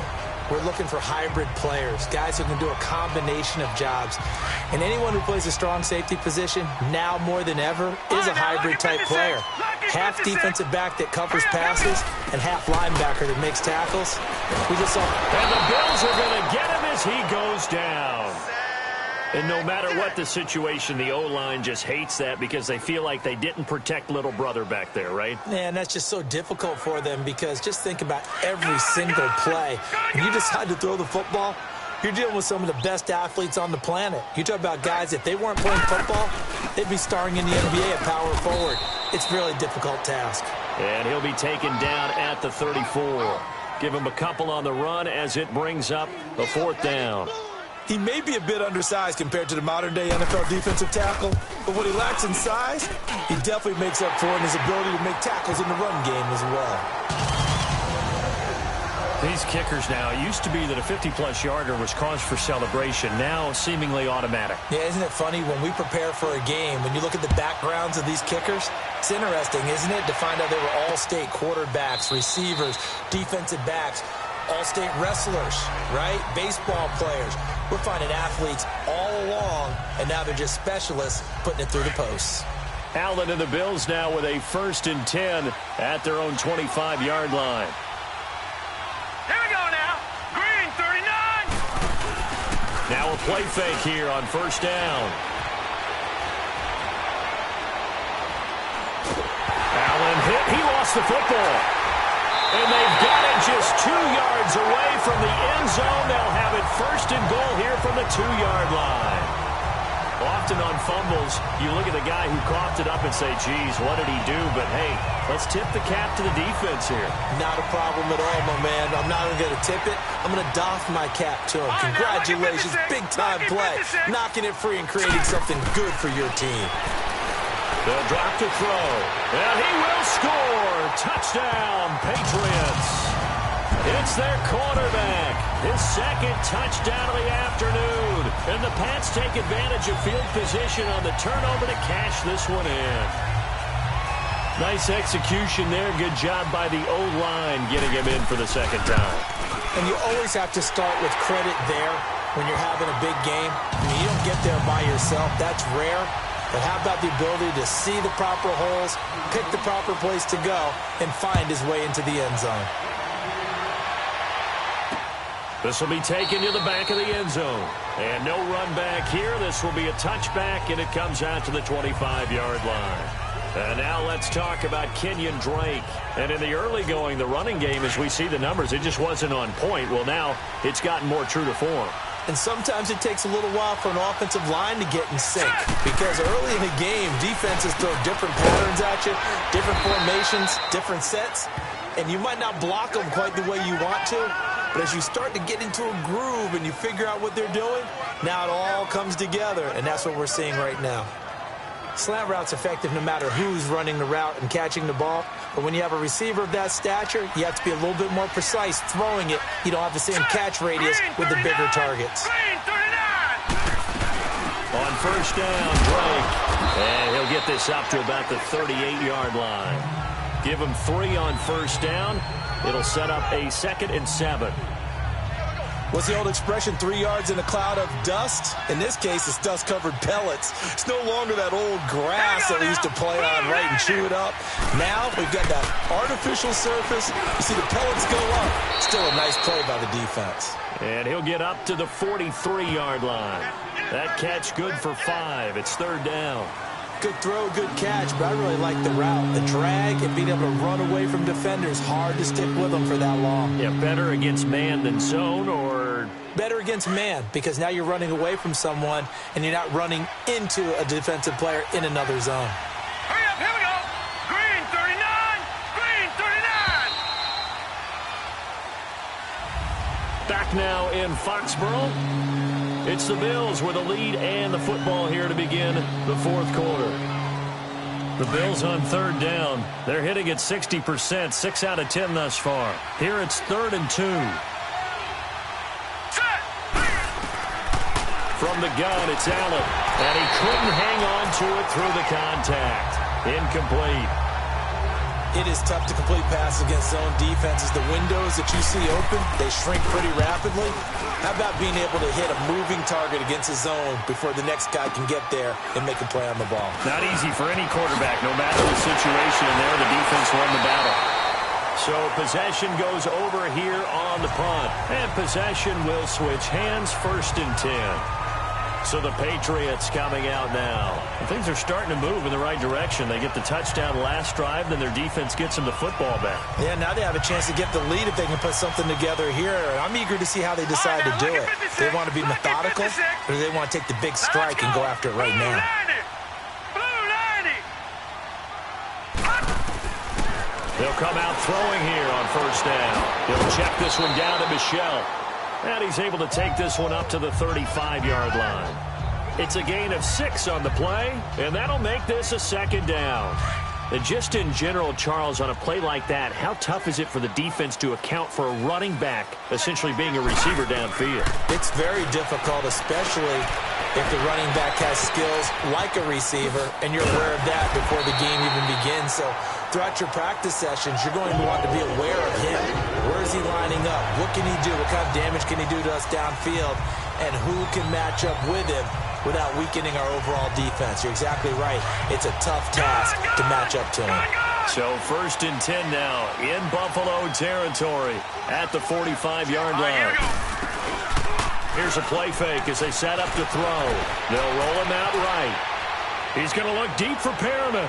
we're looking for hybrid players, guys who can do a combination of jobs. And anyone who plays a strong safety position, now more than ever, is a hybrid-type player. Half defensive back that covers passes and half linebacker that makes tackles. We just saw. And the Bills are going to get him as he goes down. And no matter what the situation, the O-line just hates that because they feel like they didn't protect little brother back there, right? Man, that's just so difficult for them because just think about every single play. When you decide to throw the football, you're dealing with some of the best athletes on the planet. You talk about guys, if they weren't playing football, they'd be starring in the NBA at power forward. It's a really difficult task. And he'll be taken down at the 34. Give him a couple on the run as it brings up a 4th down. He may be a bit undersized compared to the modern-day NFL defensive tackle, but what he lacks in size, he definitely makes up for in his ability to make tackles in the run game as well. These kickers now, it used to be that a 50-plus yarder was cause for celebration, now seemingly automatic. Yeah, isn't it funny when we prepare for a game, when you look at the backgrounds of these kickers, it's interesting, isn't it, to find out they were all-state quarterbacks, receivers, defensive backs, all-state wrestlers, right? Baseball players. We're finding athletes all along, and now they're just specialists putting it through the posts. Allen and the Bills now with a 1st and 10 at their own 25-yard line. Here we go now. Green, 39. Now a play fake here on 1st down. Allen hit. He lost the football. And they've got it just 2 yards away from the end zone. They'll have it 1st and goal here from the 2-yard line. Often on fumbles, you look at the guy who coughed it up and say, geez, what did he do? But, hey, let's tip the cap to the defense here. Not a problem at all, my man. I'm not even going to tip it. I'm going to doff my cap to him. Congratulations, big-time play. Knocking it free and creating something good for your team. They'll drop to throw. And he will score. Touchdown, Patriots. It's their quarterback. His 2nd touchdown of the afternoon. And the Pats take advantage of field position on the turnover to cash this one in. Nice execution there. Good job by the O-line getting him in for the 2nd time. And you always have to start with credit there when you're having a big game. I mean, you don't get there by yourself. That's rare. But how about the ability to see the proper holes, pick the proper place to go, and find his way into the end zone? This will be taken to the back of the end zone. And no run back here. This will be a touchback, and it comes out to the 25-yard line. And now let's talk about Kenyon Drake. And in the early going, the running game, as we see the numbers, it just wasn't on point. Well, now it's gotten more true to form. And sometimes it takes a little while for an offensive line to get in sync. Because early in the game, defenses throw different patterns at you, different formations, different sets. And you might not block them quite the way you want to. But as you start to get into a groove and you figure out what they're doing, now it all comes together. And that's what we're seeing right now. Slant route's effective no matter who's running the route and catching the ball. But when you have a receiver of that stature, you have to be a little bit more precise throwing it. You don't have the same catch radius with the bigger targets. On 1st down, Drake. And he'll get this up to about the 38-yard line. Give him 3 on 1st down. It'll set up a 2nd and 7. What's the old expression, 3 yards in a cloud of dust? In this case, it's dust-covered pellets. It's no longer that old grass that we used to play on, right, and chew it up. Now we've got that artificial surface. You see the pellets go up. Still a nice play by the defense. And he'll get up to the 43-yard line. That catch good for 5. It's 3rd down. Good throw, good catch, but I really like the route. The drag and being able to run away from defenders, hard to stick with them for that long. Yeah, better against man than zone, or? Better against man, because now you're running away from someone and you're not running into a defensive player in another zone. Hurry up, here we go. Green 39, green 39. Back now in Foxborough. It's the Bills with a lead and the football here to begin the 4th quarter. The Bills on 3rd down. They're hitting at 60%, 6 out of 10 thus far. Here it's 3rd and 2. From the gun, it's Allen. And he couldn't hang on to it through the contact. Incomplete. It is tough to complete passes against zone defenses. The windows that you see open, they shrink pretty rapidly. How about being able to hit a moving target against a zone before the next guy can get there and make a play on the ball? Not easy for any quarterback, no matter the situation in there. The defense won the battle. So possession goes over here on the punt. And possession will switch hands, 1st and 10. So the Patriots coming out now. And things are starting to move in the right direction. They get the touchdown last drive, then their defense gets them the football back. Yeah, now they have a chance to get the lead if they can put something together here. I'm eager to see how they decide to do it. They want to be methodical, or do they want to take the big strike and go after it right now? Blue 90. They'll come out throwing here on 1st down. He'll check this one down to Michel. And he's able to take this one up to the 35-yard line. It's a gain of 6 on the play, and that'll make this a 2nd down. And just in general, Charles, on a play like that, how tough is it for the defense to account for a running back essentially being a receiver downfield? It's very difficult, especially if the running back has skills like a receiver, and you're aware of that before the game even begins. So throughout your practice sessions, you're going to want to be aware of him. Where is he lining up? What can he do? What kind of damage can he do to us downfield? And who can match up with him without weakening our overall defense? You're exactly right. It's a tough task to match up to him. So 1st and 10 now in Buffalo territory at the 45-yard line. Here's a play fake as they set up to throw. They'll roll him out right. He's going to look deep for Perriman.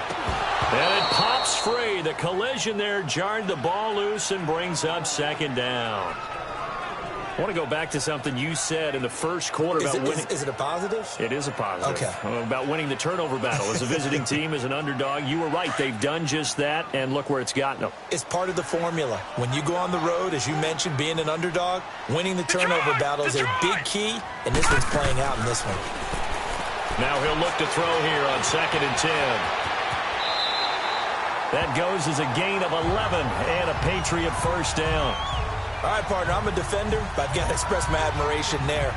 And it pops free. The collision there jarred the ball loose and brings up 2nd down. I want to go back to something you said in the 1st quarter about winning. Is it a positive? It is a positive. Okay. About winning the turnover battle. As a visiting team, as an underdog, you were right. They've done just that, and look where it's gotten them. It's part of the formula. When you go on the road, as you mentioned, being an underdog, winning the turnover battle is a big key, and this one's playing out in this one. Now he'll look to throw here on 2nd and 10. That goes as a gain of 11 and a Patriot 1st down. All right, partner, I'm a defender, but I've got to express my admiration there.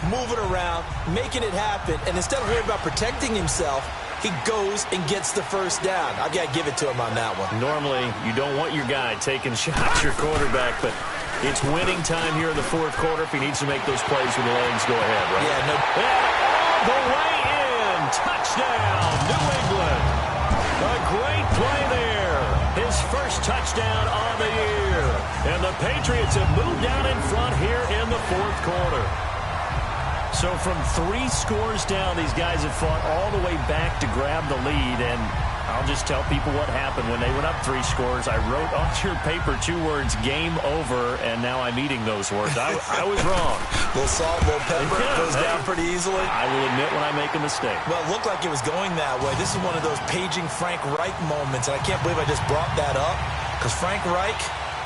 Moving around, making it happen, and instead of worrying about protecting himself, he goes and gets the 1st down. I've got to give it to him on that one. Normally, you don't want your guy taking shots, your quarterback, but it's winning time here in the 4th quarter. If he needs to make those plays with the legs, go ahead, right? Yeah, no. And all the way in. Touchdown, New England. A great play there. His 1st touchdown on the year. And the Patriots have moved down in front here in the 4th quarter. So from 3 scores down, these guys have fought all the way back to grab the lead. And I'll just tell people what happened when they went up 3 scores. I wrote on your paper 2 words, game over, and now I'm eating those words. I was wrong. A little salt, a little pepper, goes down pretty easily. I will admit when I make a mistake. Well, it looked like it was going that way. This is one of those paging Frank Reich moments, and I can't believe I just brought that up, because Frank Reich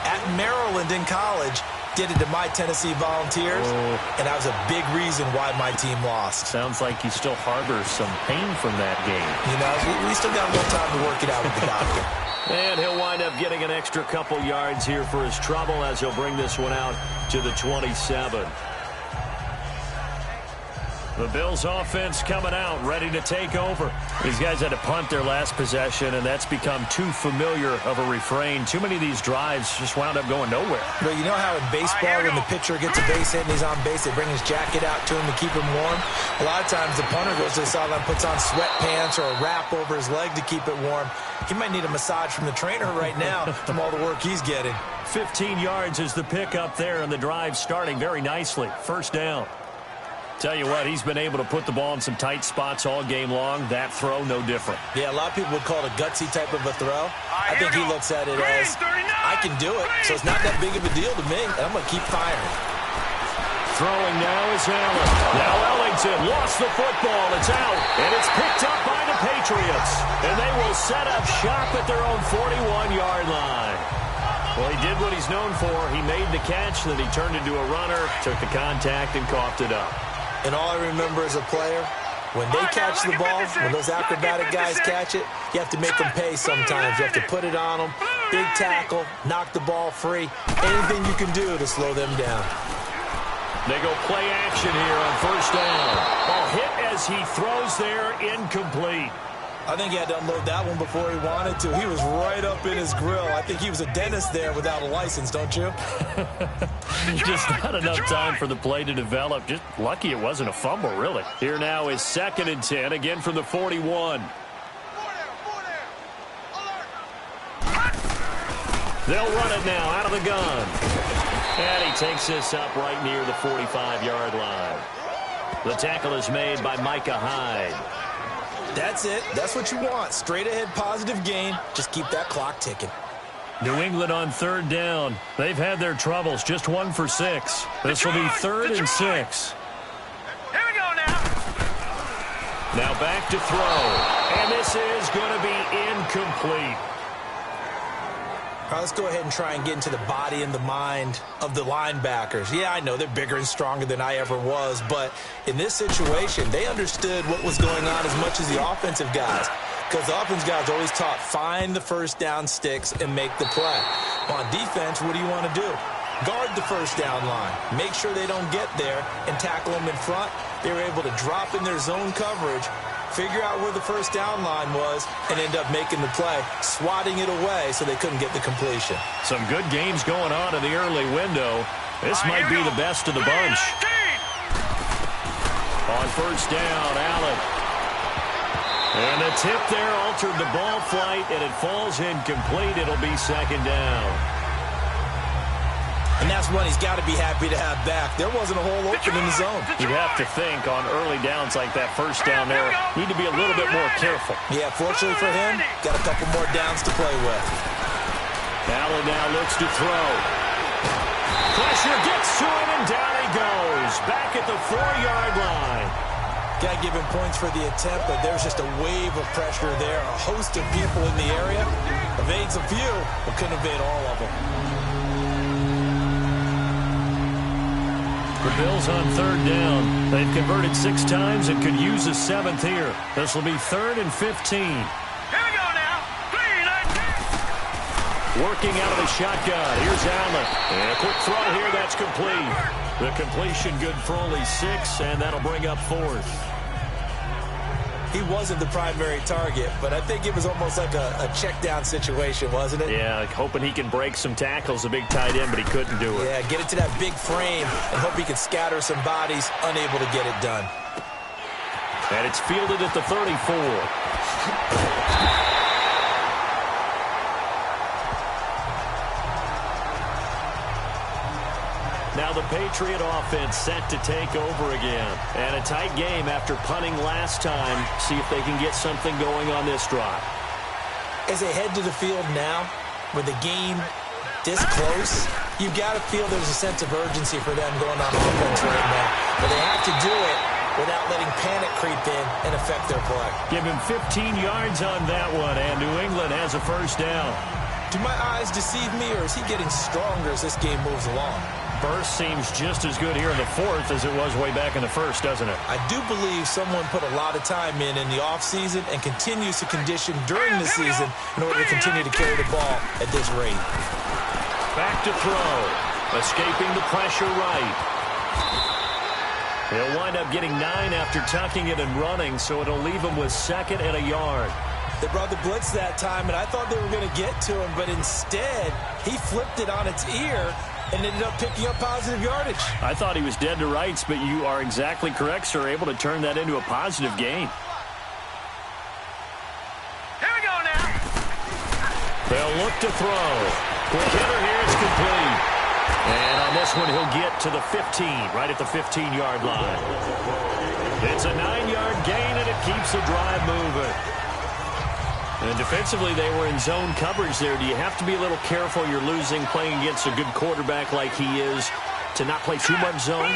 at Maryland in college did it to my Tennessee Volunteers, and that was a big reason why my team lost. Sounds like you still harbor some pain from that game. You know, we still got a little time to work it out with the doctor. And he'll wind up getting an extra couple yards here for his trouble as he'll bring this one out to the 27. The Bills offense coming out, ready to take over. These guys had to punt their last possession, and that's become too familiar of a refrain. Too many of these drives just wound up going nowhere. But you know how in baseball, when the pitcher gets a base hit and he's on base, they bring his jacket out to him to keep him warm? A lot of times the punter goes to the sideline, puts on sweatpants or a wrap over his leg to keep it warm. He might need a massage from the trainer right now from all the work he's getting. 15 yards is the pickup there, and the drive starting very nicely. First down. Tell you what, he's been able to put the ball in some tight spots all game long. That throw, no different. Yeah, a lot of people would call it a gutsy type of a throw. I think he looks at it as, I can do it, so it's not that big of a deal to me, and I'm going to keep firing. Throwing now is Allen. Now Ellington lost the football. It's out, and it's picked up by the Patriots. And they will set up shop at their own 41-yard line. Well, he did what he's known for. He made the catch, then he turned into a runner, took the contact, and coughed it up. And all I remember as a player, when they catch the ball, when those acrobatic guys catch it, you have to make them pay sometimes. You have to put it on them, big tackle, knock the ball free, anything you can do to slow them down. They go play action here on first down. Ball hit as he throws there, incomplete. I think he had to unload that one before he wanted to. He was right up in his grill. I think he was a dentist there without a license, don't you? Just not enough time for the play to develop. Just lucky it wasn't a fumble, really. Here now is 2nd and 10, again from the 41. They'll run it now out of the gun. And he takes this up right near the 45-yard line. The tackle is made by Micah Hyde. That's it. That's what you want. Straight ahead positive gain. Just keep that clock ticking. New England on 3rd down. They've had their troubles. Just 1 for 6. This will be 3rd and 6. Here we go now. Now back to throw. And this is going to be incomplete. All right, let's go ahead and try and get into the body and the mind of the linebackers. Yeah, I know they're bigger and stronger than I ever was, but in this situation, they understood what was going on as much as the offensive guys, because the offensive guys always taught, find the first down sticks and make the play. On defense, what do you want to do? Guard the first down line. Make sure they don't get there and tackle them in front. They were able to drop in their zone coverage, figure out where the first down line was, and end up making the play, swatting it away so they couldn't get the completion. Some good games going on in the early window. This might be the best of the bunch. On first down, Allen. And the tip there altered the ball flight, and it falls incomplete. It'll be 2nd down. And that's one he's got to be happy to have back. There wasn't a hole open in the zone. You'd have to think on early downs like that first down there, need to be a little bit more careful. Yeah, fortunately for him, got a couple more downs to play with. Allen now looks to throw. Pressure gets to him, and down he goes. Back at the 4-yard line. Got to give him points for the attempt, but there's just a wave of pressure there. A host of people in the area. Evades a few, but couldn't evade all of them. The Bills on 3rd down. They've converted 6 times and could use a 7th here. This will be 3rd and 15. Here we go now. 3, 9, 10. Working out of the shotgun. Here's Allen. And a quick throw here. That's complete. The completion good for only 6, and that'll bring up 4th. He wasn't the primary target, but I think it was almost like a check down situation, wasn't it? Yeah, like hoping he can break some tackles, a big tight end, but he couldn't do it. Yeah, get it to that big frame and hope he can scatter some bodies, unable to get it done. And it's fielded at the 34. Now the Patriot offense set to take over again. And a tight game after punting last time. See if they can get something going on this drive. As they head to the field now, with the game this close, you've got to feel there's a sense of urgency for them going on offense right now. But they have to do it without letting panic creep in and affect their play. Give him 15 yards on that one, and New England has a first down. Do my eyes deceive me, or is he getting stronger as this game moves along? Burst seems just as good here in the 4th as it was way back in the 1st, doesn't it? I do believe someone put a lot of time in the offseason and continues to condition during the season in order to continue to carry the ball at this rate. Back to throw. Escaping the pressure right. They'll wind up getting 9 after tucking it and running, so it'll leave him with 2nd and a yard. They brought the blitz that time, and I thought they were going to get to him, but instead, he flipped it on its ear and ended up picking up positive yardage. I thought he was dead to rights, but you are exactly correct, sir. Able to turn that into a positive gain. Here we go now. They'll look to throw. Quick hitter here, it's complete. And on this one, he'll get to the 15, right at the 15-yard line. It's a 9-yard gain, and it keeps the drive moving. And defensively, they were in zone coverage there. Do you have to be a little careful? You're losing playing against a good quarterback like he is to not play too much zone?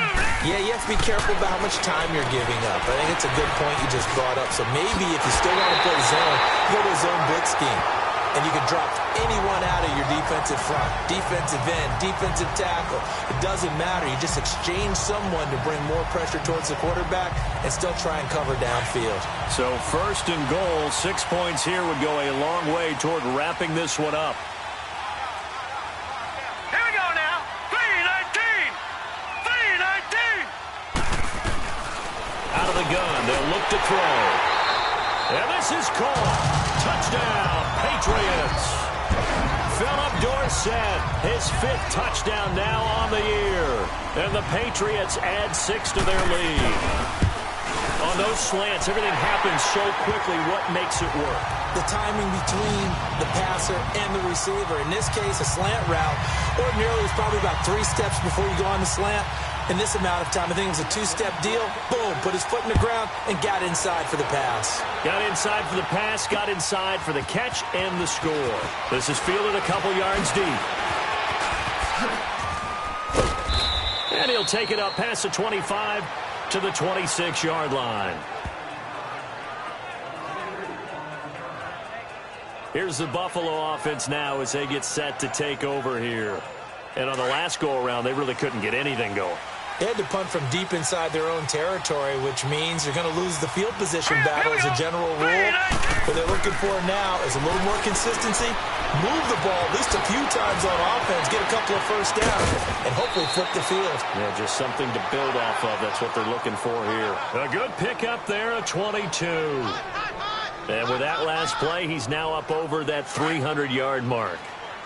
Yeah, you have to be careful about how much time you're giving up. I think it's a good point you just brought up. So maybe if you still want to play zone, you go to a zone blitz scheme. And you can drop anyone out of your defensive front, defensive end, defensive tackle. It doesn't matter. You just exchange someone to bring more pressure towards the quarterback and still try and cover downfield. So 1st and goal, 6 points here would go a long way toward wrapping this one up. Here we go now. 3-19. 3-19. Out of the gun, they'll look to throw. And this is caught. Touchdown, Patriots. Philip Dorsett, his 5th touchdown now on the year. And the Patriots add 6 to their lead. On those slants, everything happens so quickly. What makes it work? The timing between the passer and the receiver. In this case, a slant route. Ordinarily, it's probably about 3 steps before you go on the slant. In this amount of time, I think it was a 2-step deal. Boom, put his foot in the ground and got inside for the pass. Got inside for the pass, got inside for the catch and the score. This is fielded a couple yards deep. And he'll take it up past the 25 to the 26-yard line. Here's the Buffalo offense now as they get set to take over here. And on the last go-around, they really couldn't get anything going. They had to punt from deep inside their own territory, which means you're going to lose the field position battle as a general rule. What they're looking for now is a little more consistency, move the ball at least a few times on offense, get a couple of first downs, and hopefully flip the field. Yeah, just something to build off of. That's what they're looking for here. A good pickup there, a 22. And with that last play, he's now up over that 300-yard mark.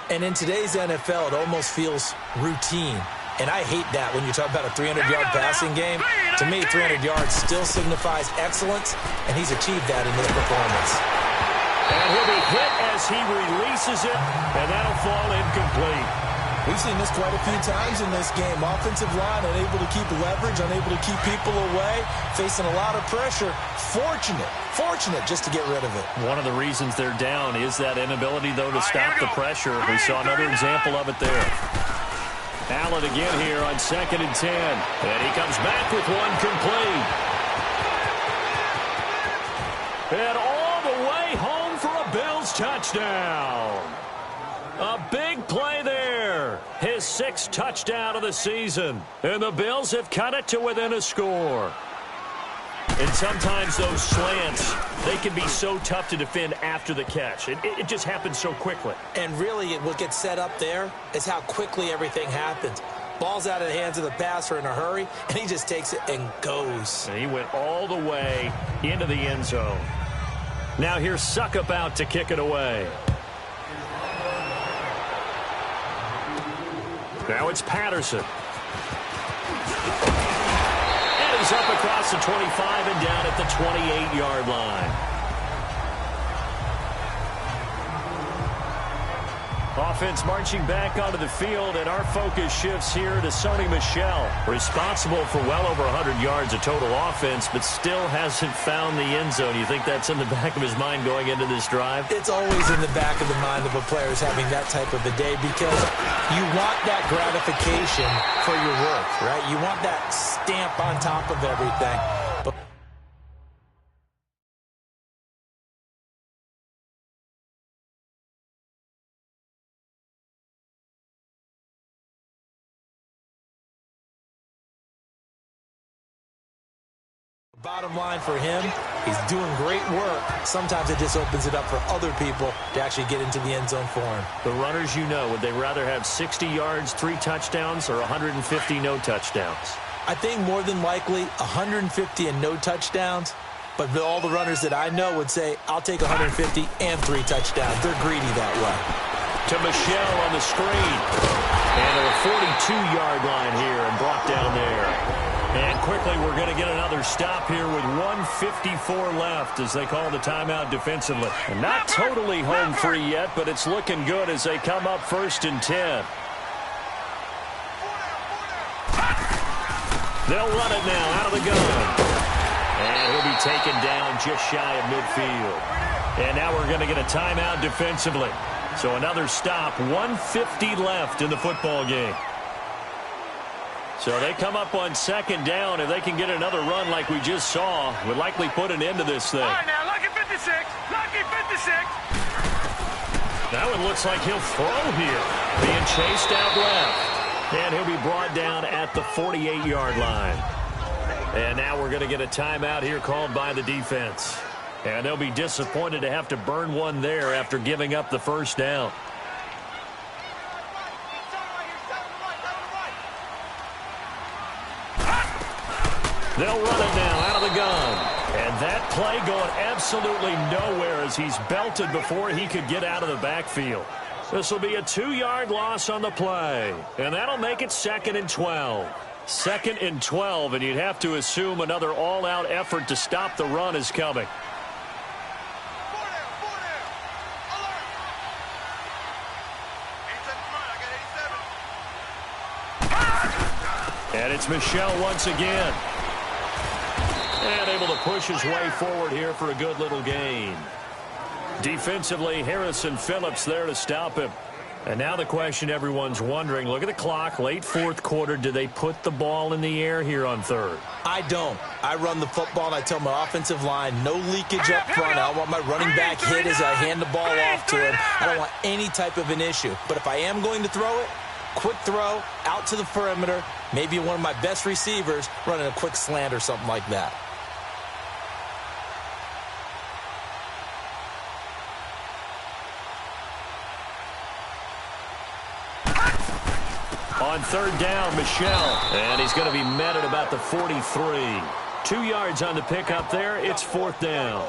And in today's NFL, it almost feels routine. And I hate that when you talk about a 300-yard passing game. To me, 300 yards still signifies excellence, and he's achieved that in this performance. And he'll be hit as he releases it, and that'll fall incomplete. We've seen this quite a few times in this game. Offensive line unable to keep leverage, unable to keep people away, facing a lot of pressure. Fortunate just to get rid of it. One of the reasons they're down is that inability, though, to stop the pressure. We saw another example of it there. Allen again here on 2nd and 10. And he comes back with one complete. And all the way home for a Bills touchdown. A big play there. His 6th touchdown of the season. And the Bills have cut it to within a score. And sometimes those slants, they can be so tough to defend after the catch. It just happens so quickly. And really, what gets set up there is how quickly everything happens. Ball's out of the hands of the passer in a hurry, and he just takes it and goes. And he went all the way into the end zone. Now here's Suckup out to kick it away. Now it's Patterson. He's up across the 25 and down at the 28-yard line. Offense marching back onto the field, and our focus shifts here to Sony Michel, responsible for well over 100 yards of total offense, but still hasn't found the end zone. You think that's in the back of his mind going into this drive? It's always in the back of the mind of a player who's having that type of a day, because you want that gratification for your work, right? You want that stamp on top of everything. But bottom line for him, he's doing great work. Sometimes it just opens it up for other people to actually get into the end zone for him. The runners, you know, would they rather have 60 yards, 3 touchdowns, or 150 no touchdowns? I think more than likely 150 and no touchdowns. But all the runners that I know would say, I'll take 150 and 3 touchdowns. They're greedy that way. To Michel on the screen. And a 42-yard line here and brought down there. And quickly we're going to get another stop here with 1:54 left as they call the timeout defensively. And not totally home free yet, but it's looking good as they come up 1st and 10. They'll run it now out of the gun. And he'll be taken down just shy of midfield. And now we're going to get a timeout defensively. So another stop, 1:50 left in the football game. So they come up on 2nd down. If they can get another run like we just saw, would likely put an end to this thing. All right, now, lucky 56. Lucky 56. That one looks like he'll throw here. Being chased out left. And he'll be brought down at the 48-yard line. And now we're going to get a timeout here called by the defense. And they'll be disappointed to have to burn one there after giving up the 1st down. They'll run it now out of the gun. And that play going absolutely nowhere as he's belted before he could get out of the backfield. This will be a 2-yard loss on the play. And that'll make it 2nd and 12. 2nd and 12, and you'd have to assume another all-out effort to stop the run is coming. And it's Michel once again. And able to push his way forward here for a good little gain. Defensively, Harrison Phillips there to stop him. And now the question everyone's wondering, look at the clock, late 4th quarter. Do they put the ball in the air here on 3rd? I don't. I run the football, and I tell my offensive line, no leakage up front. I don't want my running back hit as I hand the ball off to him. I don't want any type of an issue. But if I am going to throw it, quick throw, out to the perimeter, maybe one of my best receivers running a quick slant or something like that. On 3rd down, Michel. And he's going to be met at about the 43. 2 yards on the pickup there. It's 4th down.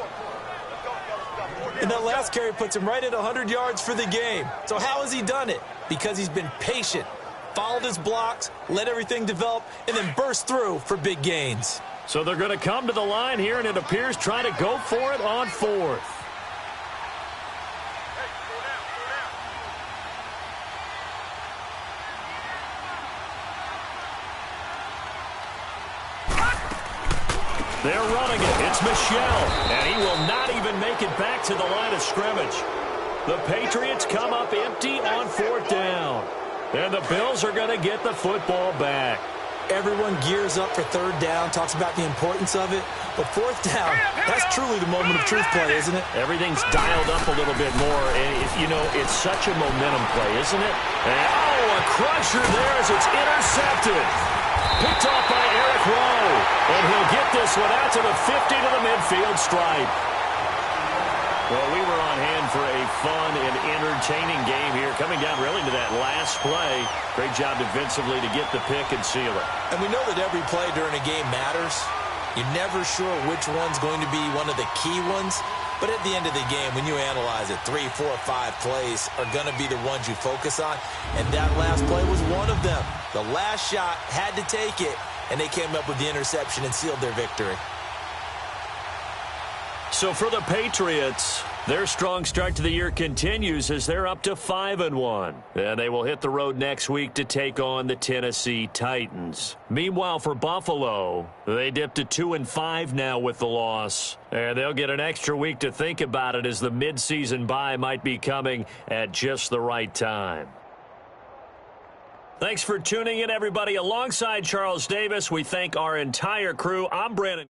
And that last carry puts him right at 100 yards for the game. So how has he done it? Because he's been patient, followed his blocks, let everything develop, and then burst through for big gains. So they're going to come to the line here, and it appears trying to go for it on 4th. They're running it. It's Michel. And he will not even make it back to the line of scrimmage. The Patriots come up empty on 4th down. And the Bills are going to get the football back. Everyone gears up for 3rd down, talks about the importance of it. But 4th down, that's truly the moment of truth play, isn't it? Everything's dialed up a little bit more. And, you know, it's such a momentum play, isn't it? And, oh, a crusher there as it's intercepted. Picked off by Eric Rowe. And he'll get this one out to the 50 to the midfield stripe. Well, we were on hand for a fun and entertaining game here. Coming down really to that last play. Great job defensively to get the pick and seal it. And we know that every play during a game matters. You're never sure which one's going to be one of the key ones. But at the end of the game, when you analyze it, 3, 4, 5 plays are going to be the ones you focus on. And that last play was one of them. The last shot had to take it, and they came up with the interception and sealed their victory. So for the Patriots, their strong start to the year continues as they're up to 5-1. And they will hit the road next week to take on the Tennessee Titans. Meanwhile, for Buffalo, they dipped to 2-5 now with the loss. And they'll get an extra week to think about it as the midseason bye might be coming at just the right time. Thanks for tuning in, everybody. Alongside Charles Davis, we thank our entire crew. I'm Brandon.